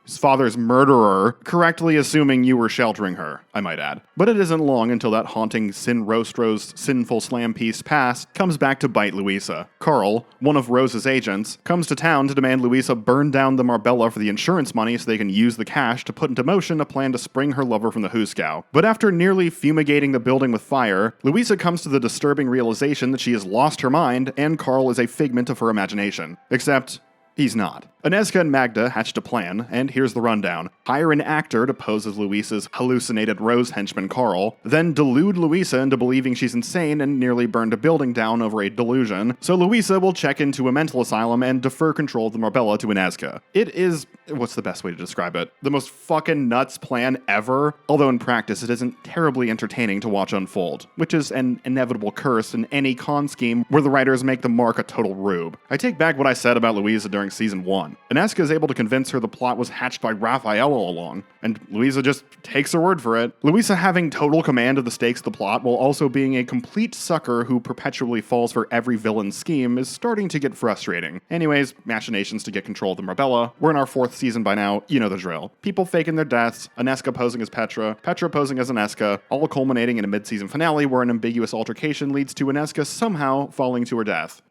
his father's murderer, correctly assuming you were sheltering her, I might add. But it isn't long until that haunting Sin Rostro's sinful slam piece past comes back to bite Luisa. Carl, one of Rose's agents, comes to town to demand Luisa burn down the Marbella for the insurance money so they can use the cash to put into motion a plan to spring her lover from the Huskow. But after nearly fumigating the building with fire, Luisa comes to the disturbing realization that she has lost her mind and Carl is a figment of her imagination. Except he's not. Anezka and Magda hatched a plan, and here's the rundown. Hire an actor to pose as Luisa's hallucinated Rose henchman Carl, then delude Luisa into believing she's insane and nearly burned a building down over a delusion, so Luisa will check into a mental asylum and defer control of the Marbella to Anezka. It is, what's the best way to describe it? The most fucking nuts plan ever, although in practice it isn't terribly entertaining to watch unfold, which is an inevitable curse in any con scheme where the writers make the mark a total rube. I take back what I said about Luisa during Season 1. Anezka is able to convince her the plot was hatched by Rafael all along, and Luisa just takes her word for it. Luisa having total command of the stakes of the plot while also being a complete sucker who perpetually falls for every villain's scheme is starting to get frustrating. Anyways, machinations to get control of the Marbella. We're in our 4th season by now, you know the drill. People faking their deaths, Anezka posing as Petra, Petra posing as Anezka, all culminating in a mid-season finale where an ambiguous altercation leads to Anezka somehow falling to her death.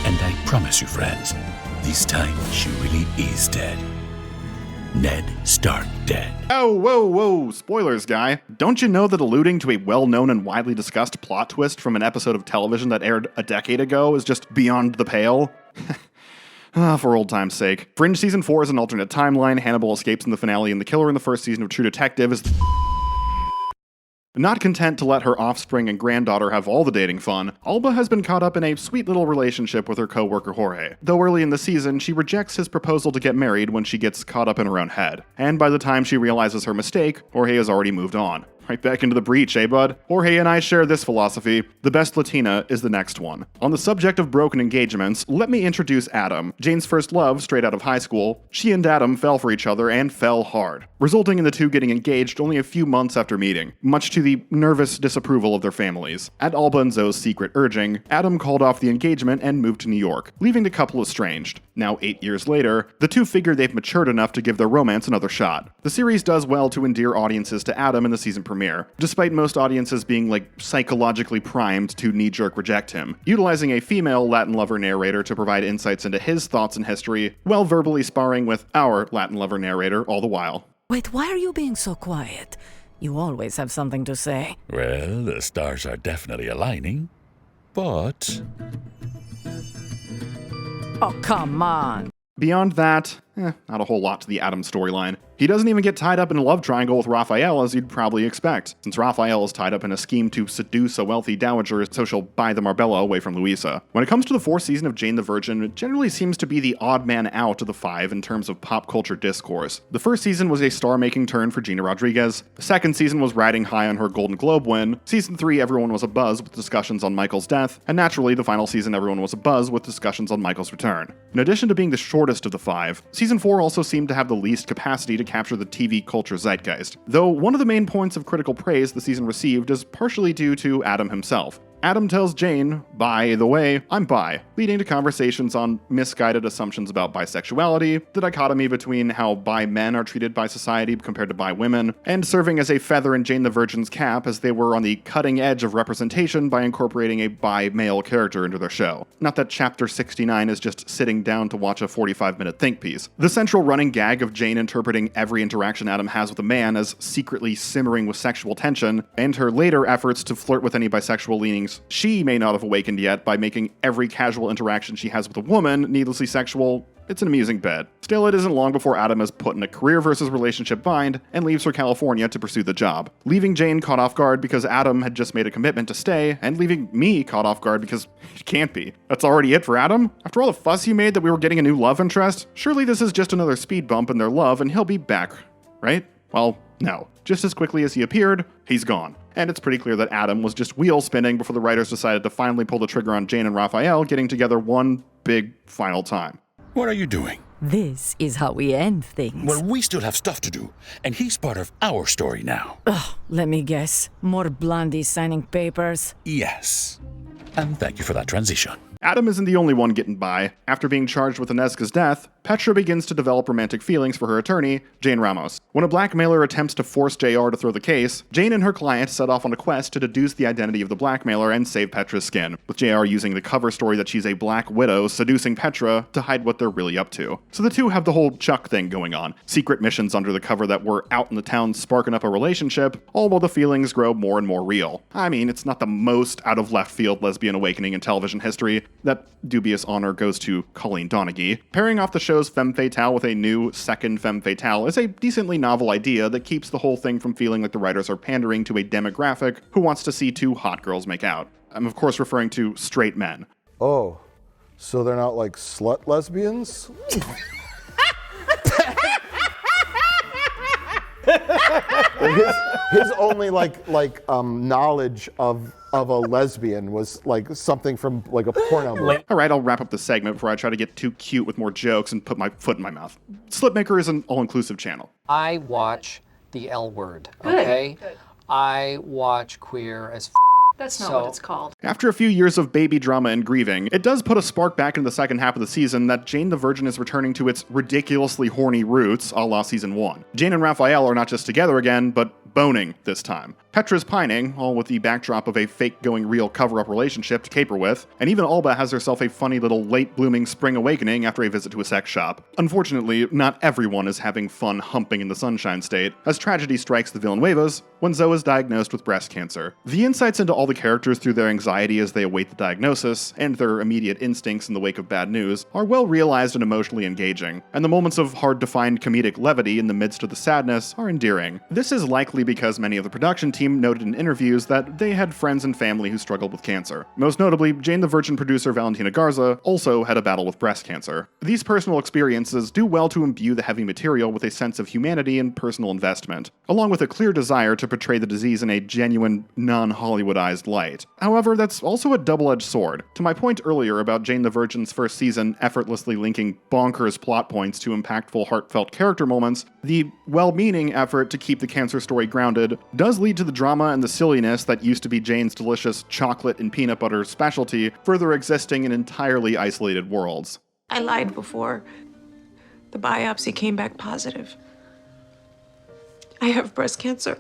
And I promise you, friends, this time she really is dead. Ned Stark dead. Oh, whoa, spoilers, guy. Don't you know that alluding to a well-known and widely discussed plot twist from an episode of television that aired a decade ago is just beyond the pale? For old time's sake. Fringe Season 4 is an alternate timeline, Hannibal escapes in the finale, and the killer in the first season of True Detective is Not content to let her offspring and granddaughter have all the dating fun, Alba has been caught up in a sweet little relationship with her co-worker Jorge. Though early in the season, she rejects his proposal to get married when she gets caught up in her own head. And by the time she realizes her mistake, Jorge has already moved on. Right back into the breach, eh, bud? Jorge and I share this philosophy. The best Latina is the next one. On the subject of broken engagements, let me introduce Adam, Jane's first love straight out of high school. She and Adam fell for each other and fell hard, resulting in the two getting engaged only a few months after meeting, much to the nervous disapproval of their families. At Alba and Zoe's secret urging, Adam called off the engagement and moved to New York, leaving the couple estranged. Now 8 years later, the two figure they've matured enough to give their romance another shot. The series does well to endear audiences to Adam in the season premiere, despite most audiences being psychologically primed to knee-jerk reject him, utilizing a female Latin lover narrator to provide insights into his thoughts and history, while verbally sparring with our Latin lover narrator all the while. Wait, why are you being so quiet? You always have something to say. Well, the stars are definitely aligning, but... Oh, come on. Beyond that, not a whole lot to the Adam storyline. He doesn't even get tied up in a love triangle with Rafael as you'd probably expect, since Rafael is tied up in a scheme to seduce a wealthy dowager so she'll buy the Marbella away from Luisa. When it comes to the fourth season of Jane the Virgin, it generally seems to be the odd man out of the five in terms of pop culture discourse. The first season was a star-making turn for Gina Rodriguez. The second season was riding high on her Golden Globe win. Season 3, everyone was abuzz with discussions on Michael's death, and naturally, the final season, everyone was abuzz with discussions on Michael's return. In addition to being the shortest of the five, Season 4 also seemed to have the least capacity to capture the TV culture zeitgeist, though one of the main points of critical praise the season received is partially due to Adam himself. Adam tells Jane, by the way, I'm bi, leading to conversations on misguided assumptions about bisexuality, the dichotomy between how bi men are treated by society compared to bi women, and serving as a feather in Jane the Virgin's cap as they were on the cutting edge of representation by incorporating a bi male character into their show. Not that Chapter 69 is just sitting down to watch a 45-minute think piece. The central running gag of Jane interpreting every interaction Adam has with a man as secretly simmering with sexual tension, and her later efforts to flirt with any bisexual leanings she may not have awakened yet by making every casual interaction she has with a woman needlessly sexual, it's an amusing bit. Still, it isn't long before Adam is put in a career versus relationship bind and leaves for California to pursue the job, leaving Jane caught off guard because Adam had just made a commitment to stay, and leaving me caught off guard because it can't be. That's already it for Adam? After all the fuss you made that we were getting a new love interest, surely this is just another speed bump in their love and he'll be back, right? Well, no. Just as quickly as he appeared, he's gone. And it's pretty clear that Adam was just wheel spinning before the writers decided to finally pull the trigger on Jane and Rafael getting together one big final time. What are you doing? This is how we end things. Well, we still have stuff to do, and he's part of our story now. Ugh, let me guess. More blondies signing papers? Yes. And thank you for that transition. Adam isn't the only one getting by. After being charged with Anezka's death, Petra begins to develop romantic feelings for her attorney, Jane Ramos. When a blackmailer attempts to force JR to throw the case, Jane and her client set off on a quest to deduce the identity of the blackmailer and save Petra's skin, with JR using the cover story that she's a black widow seducing Petra to hide what they're really up to. So the two have the whole Chuck thing going on, secret missions under the cover that were out in the town sparking up a relationship, all while the feelings grow more and more real. I mean, it's not the most out of left field lesbian awakening in television history. That dubious honor goes to Colleen Donaghy. Pairing off the show's femme fatale with a new second femme fatale is a decently novel idea that keeps the whole thing from feeling like the writers are pandering to a demographic who wants to see two hot girls make out. I'm of course referring to straight men. Oh, so they're not like slut lesbians? his only knowledge of a lesbian was like something from like a porno movie. Alright, I'll wrap up the segment before I try to get too cute with more jokes and put my foot in my mouth. Slipmaker is an all-inclusive channel. I watch the L Word, okay? Good. I watch Queer as That's not what it's called. After a few years of baby drama and grieving, it does put a spark back into the second half of the season that Jane the Virgin is returning to its ridiculously horny roots a la season 1. Jane and Rafael are not just together again, but boning this time. Petra's pining, all with the backdrop of a fake-going-real cover-up relationship to caper with, and even Alba has herself a funny little late-blooming spring awakening after a visit to a sex shop. Unfortunately, not everyone is having fun humping in the Sunshine State, as tragedy strikes the Villanuevas when Zoe is diagnosed with breast cancer. The insights into all the characters through their anxiety as they await the diagnosis, and their immediate instincts in the wake of bad news, are well realized and emotionally engaging, and the moments of hard-to-find comedic levity in the midst of the sadness are endearing. This is likely because many of the production team team noted in interviews that they had friends and family who struggled with cancer. Most notably, Jane the Virgin producer Valentina Garza also had a battle with breast cancer. These personal experiences do well to imbue the heavy material with a sense of humanity and personal investment, along with a clear desire to portray the disease in a genuine, non-Hollywoodized light. However, that's also a double-edged sword. To my point earlier about Jane the Virgin's first season effortlessly linking bonkers plot points to impactful, heartfelt character moments, the well-meaning effort to keep the cancer story grounded does lead to the drama and the silliness that used to be Jane's delicious chocolate and peanut butter specialty further existing in entirely isolated worlds. I lied before. The biopsy came back positive. I have breast cancer.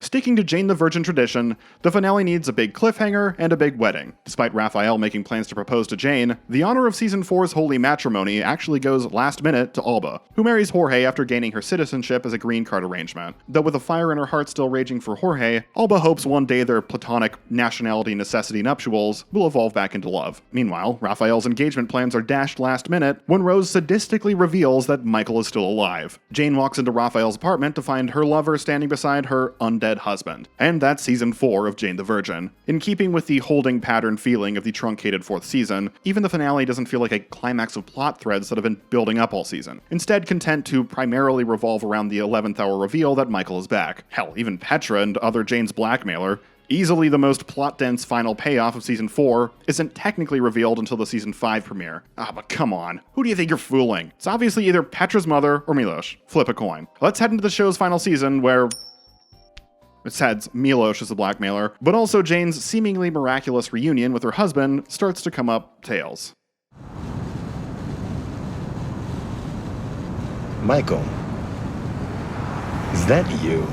Sticking to Jane the Virgin tradition, the finale needs a big cliffhanger and a big wedding. Despite Rafael making plans to propose to Jane, the honor of Season 4's holy matrimony actually goes last minute to Alba, who marries Jorge after gaining her citizenship as a green card arrangement. Though with a fire in her heart still raging for Jorge, Alba hopes one day their platonic nationality necessity nuptials will evolve back into love. Meanwhile, Rafael's engagement plans are dashed last minute when Rose sadistically reveals that Michael is still alive. Jane walks into Rafael's apartment to find her lover standing beside her undead husband. And that's Season 4 of Jane the Virgin. In keeping with the holding pattern feeling of the truncated 4th season, even the finale doesn't feel like a climax of plot threads that have been building up all season. Instead, content to primarily revolve around the 11th hour reveal that Michael is back. Hell, even Petra and other Jane's blackmailer, easily the most plot-dense final payoff of Season 4, isn't technically revealed until the Season 5 premiere. But come on. Who do you think you're fooling? It's obviously either Petra's mother or Milos. Flip a coin. Let's head into the show's final season where it's heads Milos is the blackmailer, but also Jane's seemingly miraculous reunion with her husband starts to come up tails. Michael, is that you?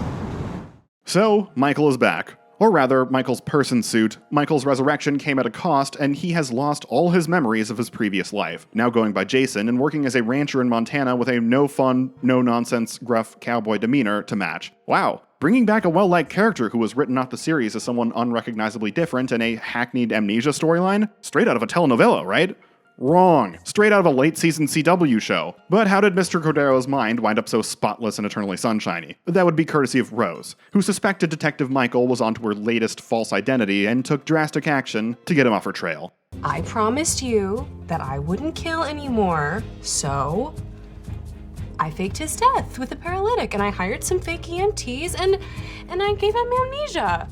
So, Michael is back. Or rather, Michael's person suit. Michael's resurrection came at a cost, and he has lost all his memories of his previous life, now going by Jason and working as a rancher in Montana with a no-fun, no-nonsense, gruff cowboy demeanor to match. Wow. Bringing back a well-liked character who was written off the series as someone unrecognizably different in a hackneyed amnesia storyline? Straight out of a telenovela, right? Wrong. Straight out of a late-season CW show. But how did Mr. Cordero's mind wind up so spotless and eternally sunshiny? That would be courtesy of Rose, who suspected Detective Michael was onto her latest false identity and took drastic action to get him off her trail. I promised you that I wouldn't kill anymore, so I faked his death with a paralytic, and I hired some fake EMTs, and I gave him amnesia,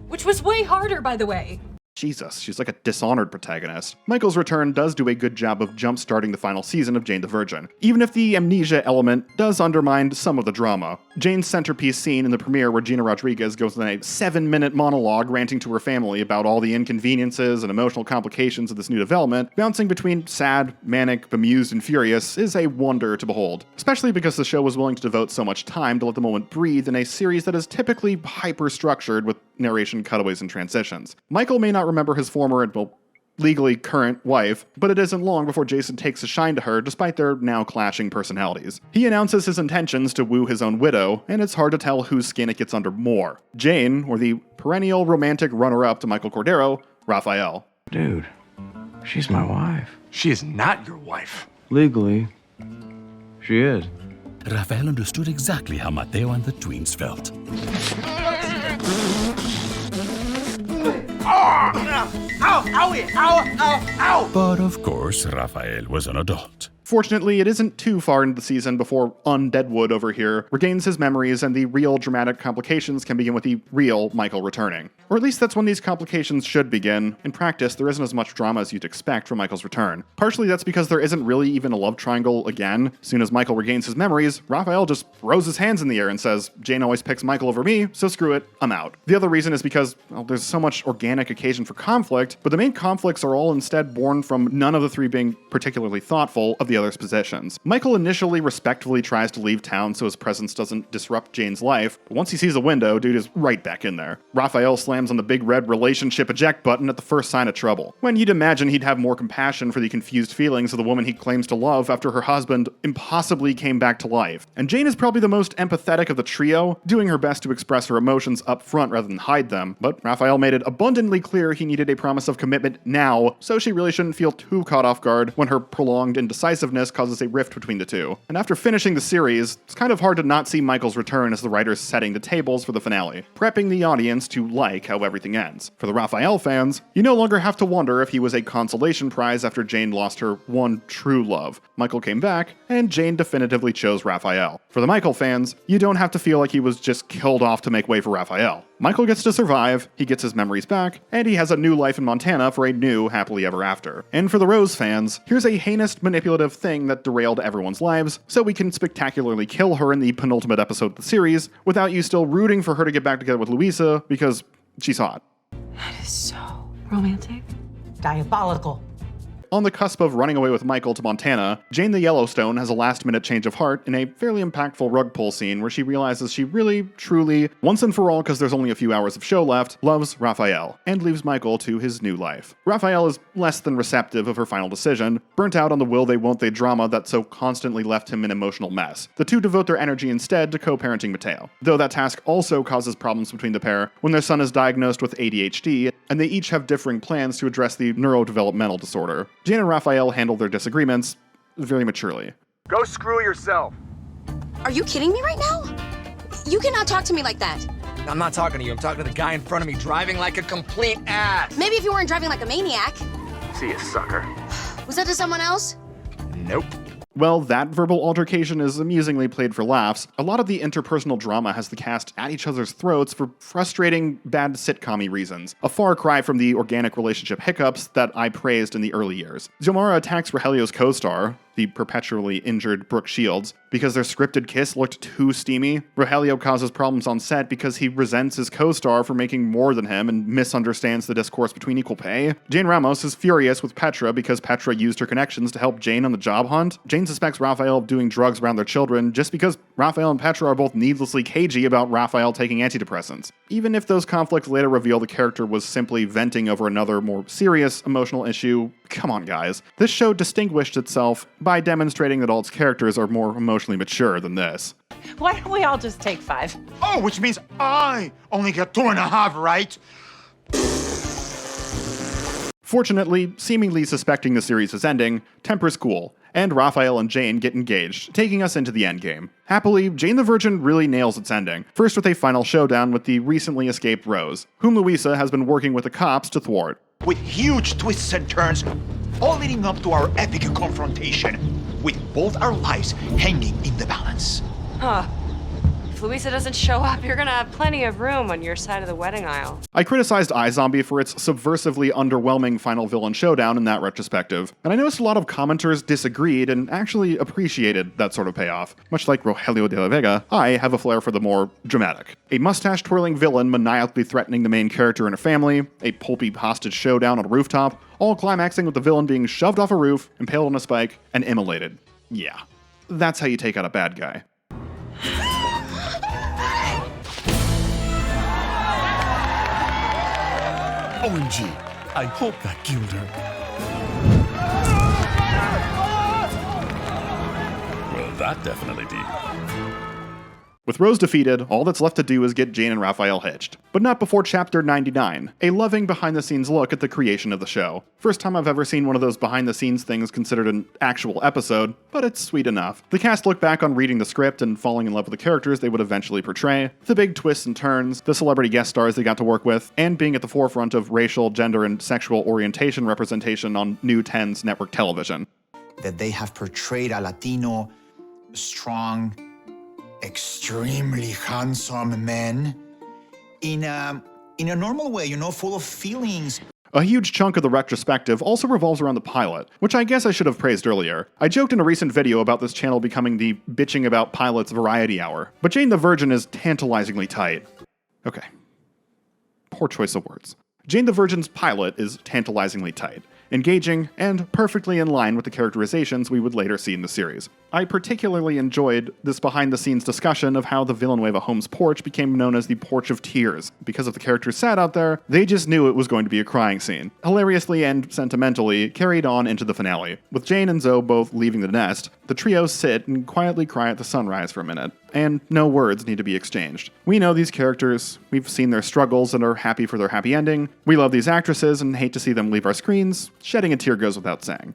which was way harder, by the way. Jesus, she's like a dishonored protagonist. Michael's return does do a good job of jump-starting the final season of Jane the Virgin, even if the amnesia element does undermine some of the drama. Jane's centerpiece scene in the premiere where Gina Rodriguez goes on a 7-minute monologue ranting to her family about all the inconveniences and emotional complications of this new development, bouncing between sad, manic, bemused, and furious, is a wonder to behold. Especially because the show was willing to devote so much time to let the moment breathe in a series that is typically hyper-structured with narration cutaways and transitions. Michael may not remember his former and, well, legally current wife, but it isn't long before Jason takes a shine to her despite their now clashing personalities. He announces his intentions to woo his own widow, and it's hard to tell whose skin it gets under more. Jane, or the perennial romantic runner-up to Michael Cordero, Rafael. Dude, she's my wife. She is not your wife. Legally, she is. Rafael understood exactly how Mateo and the twins felt. But of course, Rafael was an adult. Fortunately, it isn't too far into the season before Undeadwood over here regains his memories and the real dramatic complications can begin with the real Michael returning. Or at least that's when these complications should begin. In practice, there isn't as much drama as you'd expect from Michael's return. Partially that's because there isn't really even a love triangle again. As soon as Michael regains his memories, Rafael just throws his hands in the air and says, Jane always picks Michael over me, so screw it, I'm out. The other reason is because, well, there's so much organic occasion for conflict, but the main conflicts are all instead born from none of the three being particularly thoughtful of the other's positions. Michael initially respectfully tries to leave town so his presence doesn't disrupt Jane's life, but once he sees a window, dude is right back in there. Rafael slams on the big red relationship eject button at the first sign of trouble. When you'd imagine he'd have more compassion for the confused feelings of the woman he claims to love after her husband impossibly came back to life. And Jane is probably the most empathetic of the trio, doing her best to express her emotions up front rather than hide them, but Rafael made it abundantly clear he needed a promise of commitment now, so she really shouldn't feel too caught off guard when her prolonged indecisiveness possessiveness causes a rift between the two. And after finishing the series, it's kind of hard to not see Michael's return as the writers setting the tables for the finale, prepping the audience to like how everything ends. For the Rafael fans, you no longer have to wonder if he was a consolation prize after Jane lost her one true love. Michael came back, and Jane definitively chose Rafael. For the Michael fans, you don't have to feel like he was just killed off to make way for Rafael. Michael gets to survive, he gets his memories back, and he has a new life in Montana for a new happily ever after. And for the Rose fans, here's a heinous, manipulative thing that derailed everyone's lives, so we can spectacularly kill her in the penultimate episode of the series, without you still rooting for her to get back together with Luisa, because she's hot. That is so romantic. Diabolical. On the cusp of running away with Michael to Montana, Jane the Yellowstone has a last-minute change of heart in a fairly impactful rug pull scene where she realizes she really, truly, once and for all because there's only a few hours of show left, loves Rafael, and leaves Michael to his new life. Rafael is less than receptive of her final decision, burnt out on the will they won't they drama that so constantly left him an emotional mess. The two devote their energy instead to co-parenting Mateo, though that task also causes problems between the pair when their son is diagnosed with ADHD, and they each have differing plans to address the neurodevelopmental disorder. Jane and Rafael handle their disagreements very maturely. Go screw yourself. Are you kidding me right now? You cannot talk to me like that. I'm not talking to you. I'm talking to the guy in front of me driving like a complete ass. Maybe if you weren't driving like a maniac. See you, sucker. Was that to someone else? Nope. Well, that verbal altercation is amusingly played for laughs. A lot of the interpersonal drama has the cast at each other's throats for frustrating, bad sitcom-y reasons. A far cry from the organic relationship hiccups that I praised in the early years. Xiomara attacks Rogelio's co-star, the perpetually injured Brooke Shields, because their scripted kiss looked too steamy. Rogelio causes problems on set because he resents his co-star for making more than him and misunderstands the discourse between equal pay. Jane Ramos is furious with Petra because Petra used her connections to help Jane on the job hunt. Jane suspects Rafael of doing drugs around their children just because Rafael and Petra are both needlessly cagey about Rafael taking antidepressants. Even if those conflicts later reveal the character was simply venting over another more serious emotional issue, come on guys. This show distinguished itself by demonstrating that all its characters are more emotionally mature than this. Why don't we all just take 5? Oh, which means I only get 2.5, right? Fortunately, seemingly suspecting the series is ending, tempers cool, and Rafael and Jane get engaged, taking us into the endgame. Happily, Jane the Virgin really nails its ending, first with a final showdown with the recently escaped Rose, whom Luisa has been working with the cops to thwart. With huge twists and turns, all leading up to our epic confrontation, with both our lives hanging in the balance. Huh. If Luisa doesn't show up, you're gonna have plenty of room on your side of the wedding aisle. I criticized iZombie for its subversively underwhelming final villain showdown in that retrospective, and I noticed a lot of commenters disagreed and actually appreciated that sort of payoff. Much like Rogelio de la Vega, I have a flair for the more dramatic. A mustache-twirling villain maniacally threatening the main character and her family, a pulpy hostage showdown on a rooftop, all climaxing with the villain being shoved off a roof, impaled on a spike, and immolated. Yeah, that's how you take out a bad guy. OMG, I hope that killed her. Well, that definitely did. With Rose defeated, all that's left to do is get Jane and Rafael hitched. But not before Chapter 99, a loving behind-the-scenes look at the creation of the show. First time I've ever seen one of those behind-the-scenes things considered an actual episode, but it's sweet enough. The cast look back on reading the script and falling in love with the characters they would eventually portray, the big twists and turns, the celebrity guest stars they got to work with, and being at the forefront of racial, gender, and sexual orientation representation on New 10's network television. That they have portrayed a Latino, strong, extremely handsome man in a normal way, full of feelings. A huge chunk of the retrospective also revolves around the pilot, which I guess I should have praised earlier. I joked in a recent video about this channel becoming the bitching about pilots variety hour, but Jane the Virgin is tantalizingly tight. Okay. Poor choice of words. Jane the Virgin's pilot is tantalizingly tight, engaging, and perfectly in line with the characterizations we would later see in the series. I particularly enjoyed this behind-the-scenes discussion of how the Villanueva home's porch became known as the Porch of Tears. Because of the characters sat out there, they just knew it was going to be a crying scene. Hilariously and sentimentally carried on into the finale. With Jane and Zoe both leaving the nest, the trio sit and quietly cry at the sunrise for a minute. And no words need to be exchanged. We know these characters, we've seen their struggles and are happy for their happy ending. We love these actresses and hate to see them leave our screens. Shedding a tear goes without saying.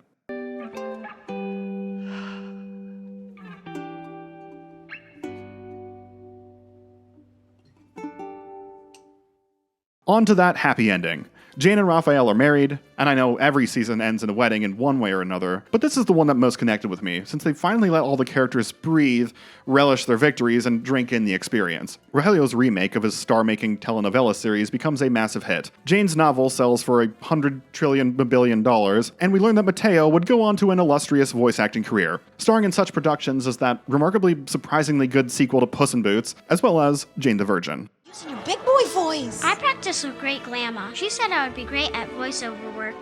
On to that happy ending. Jane and Rafael are married, and I know every season ends in a wedding in one way or another, but this is the one that most connected with me, since they finally let all the characters breathe, relish their victories, and drink in the experience. Rogelio's remake of his star-making telenovela series becomes a massive hit. Jane's novel sells for $100 trillion billion, and we learn that Mateo would go on to an illustrious voice acting career, starring in such productions as that remarkably surprisingly good sequel to Puss in Boots, as well as Jane the Virgin. Using your big boy voice. I practiced with great grandma. She said I would be great at voiceover work.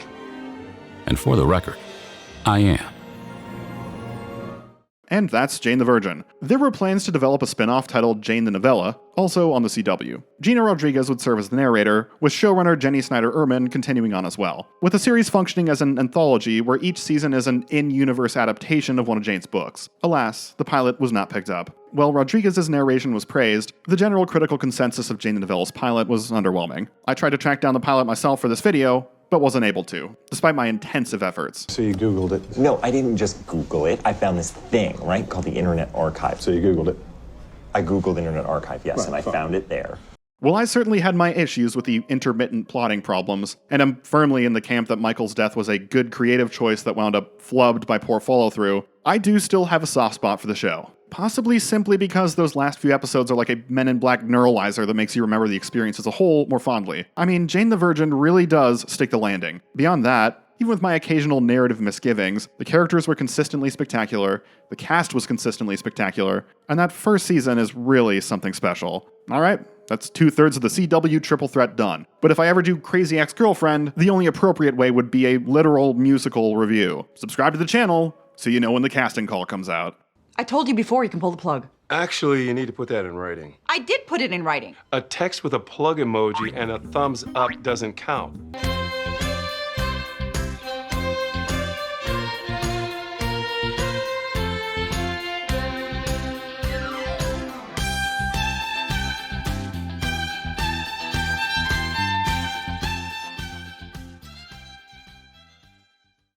And for the record, I am. And that's Jane the Virgin. There were plans to develop a spin-off titled Jane the Novella, also on the CW. Gina Rodriguez would serve as the narrator, with showrunner Jennie Snyder Urman continuing on as well, with the series functioning as an anthology where each season is an in-universe adaptation of one of Jane's books. Alas, the pilot was not picked up. While Rodriguez's narration was praised, the general critical consensus of Jane the Novella's pilot was underwhelming. I tried to track down the pilot myself for this video, but wasn't able to, despite my intensive efforts. So you Googled it? No, I didn't just Google it. I found this thing, right, called the Internet Archive. So you Googled it? I Googled Internet Archive, yes, and I found it there. Well, I certainly had my issues with the intermittent plotting problems, and I'm firmly in the camp that Michael's death was a good creative choice that wound up flubbed by poor follow-through. I do still have a soft spot for the show. Possibly simply because those last few episodes are like a Men in Black neuralizer that makes you remember the experience as a whole more fondly. I mean, Jane the Virgin really does stick the landing. Beyond that, even with my occasional narrative misgivings, the characters were consistently spectacular, the cast was consistently spectacular, and that first season is really something special. Alright, that's 2/3 of the CW triple threat done. But if I ever do Crazy Ex-Girlfriend, the only appropriate way would be a literal musical review. Subscribe to the channel so you know when the casting call comes out. I told you before you can pull the plug. Actually, you need to put that in writing. I did put it in writing. A text with a plug emoji and a thumbs up doesn't count.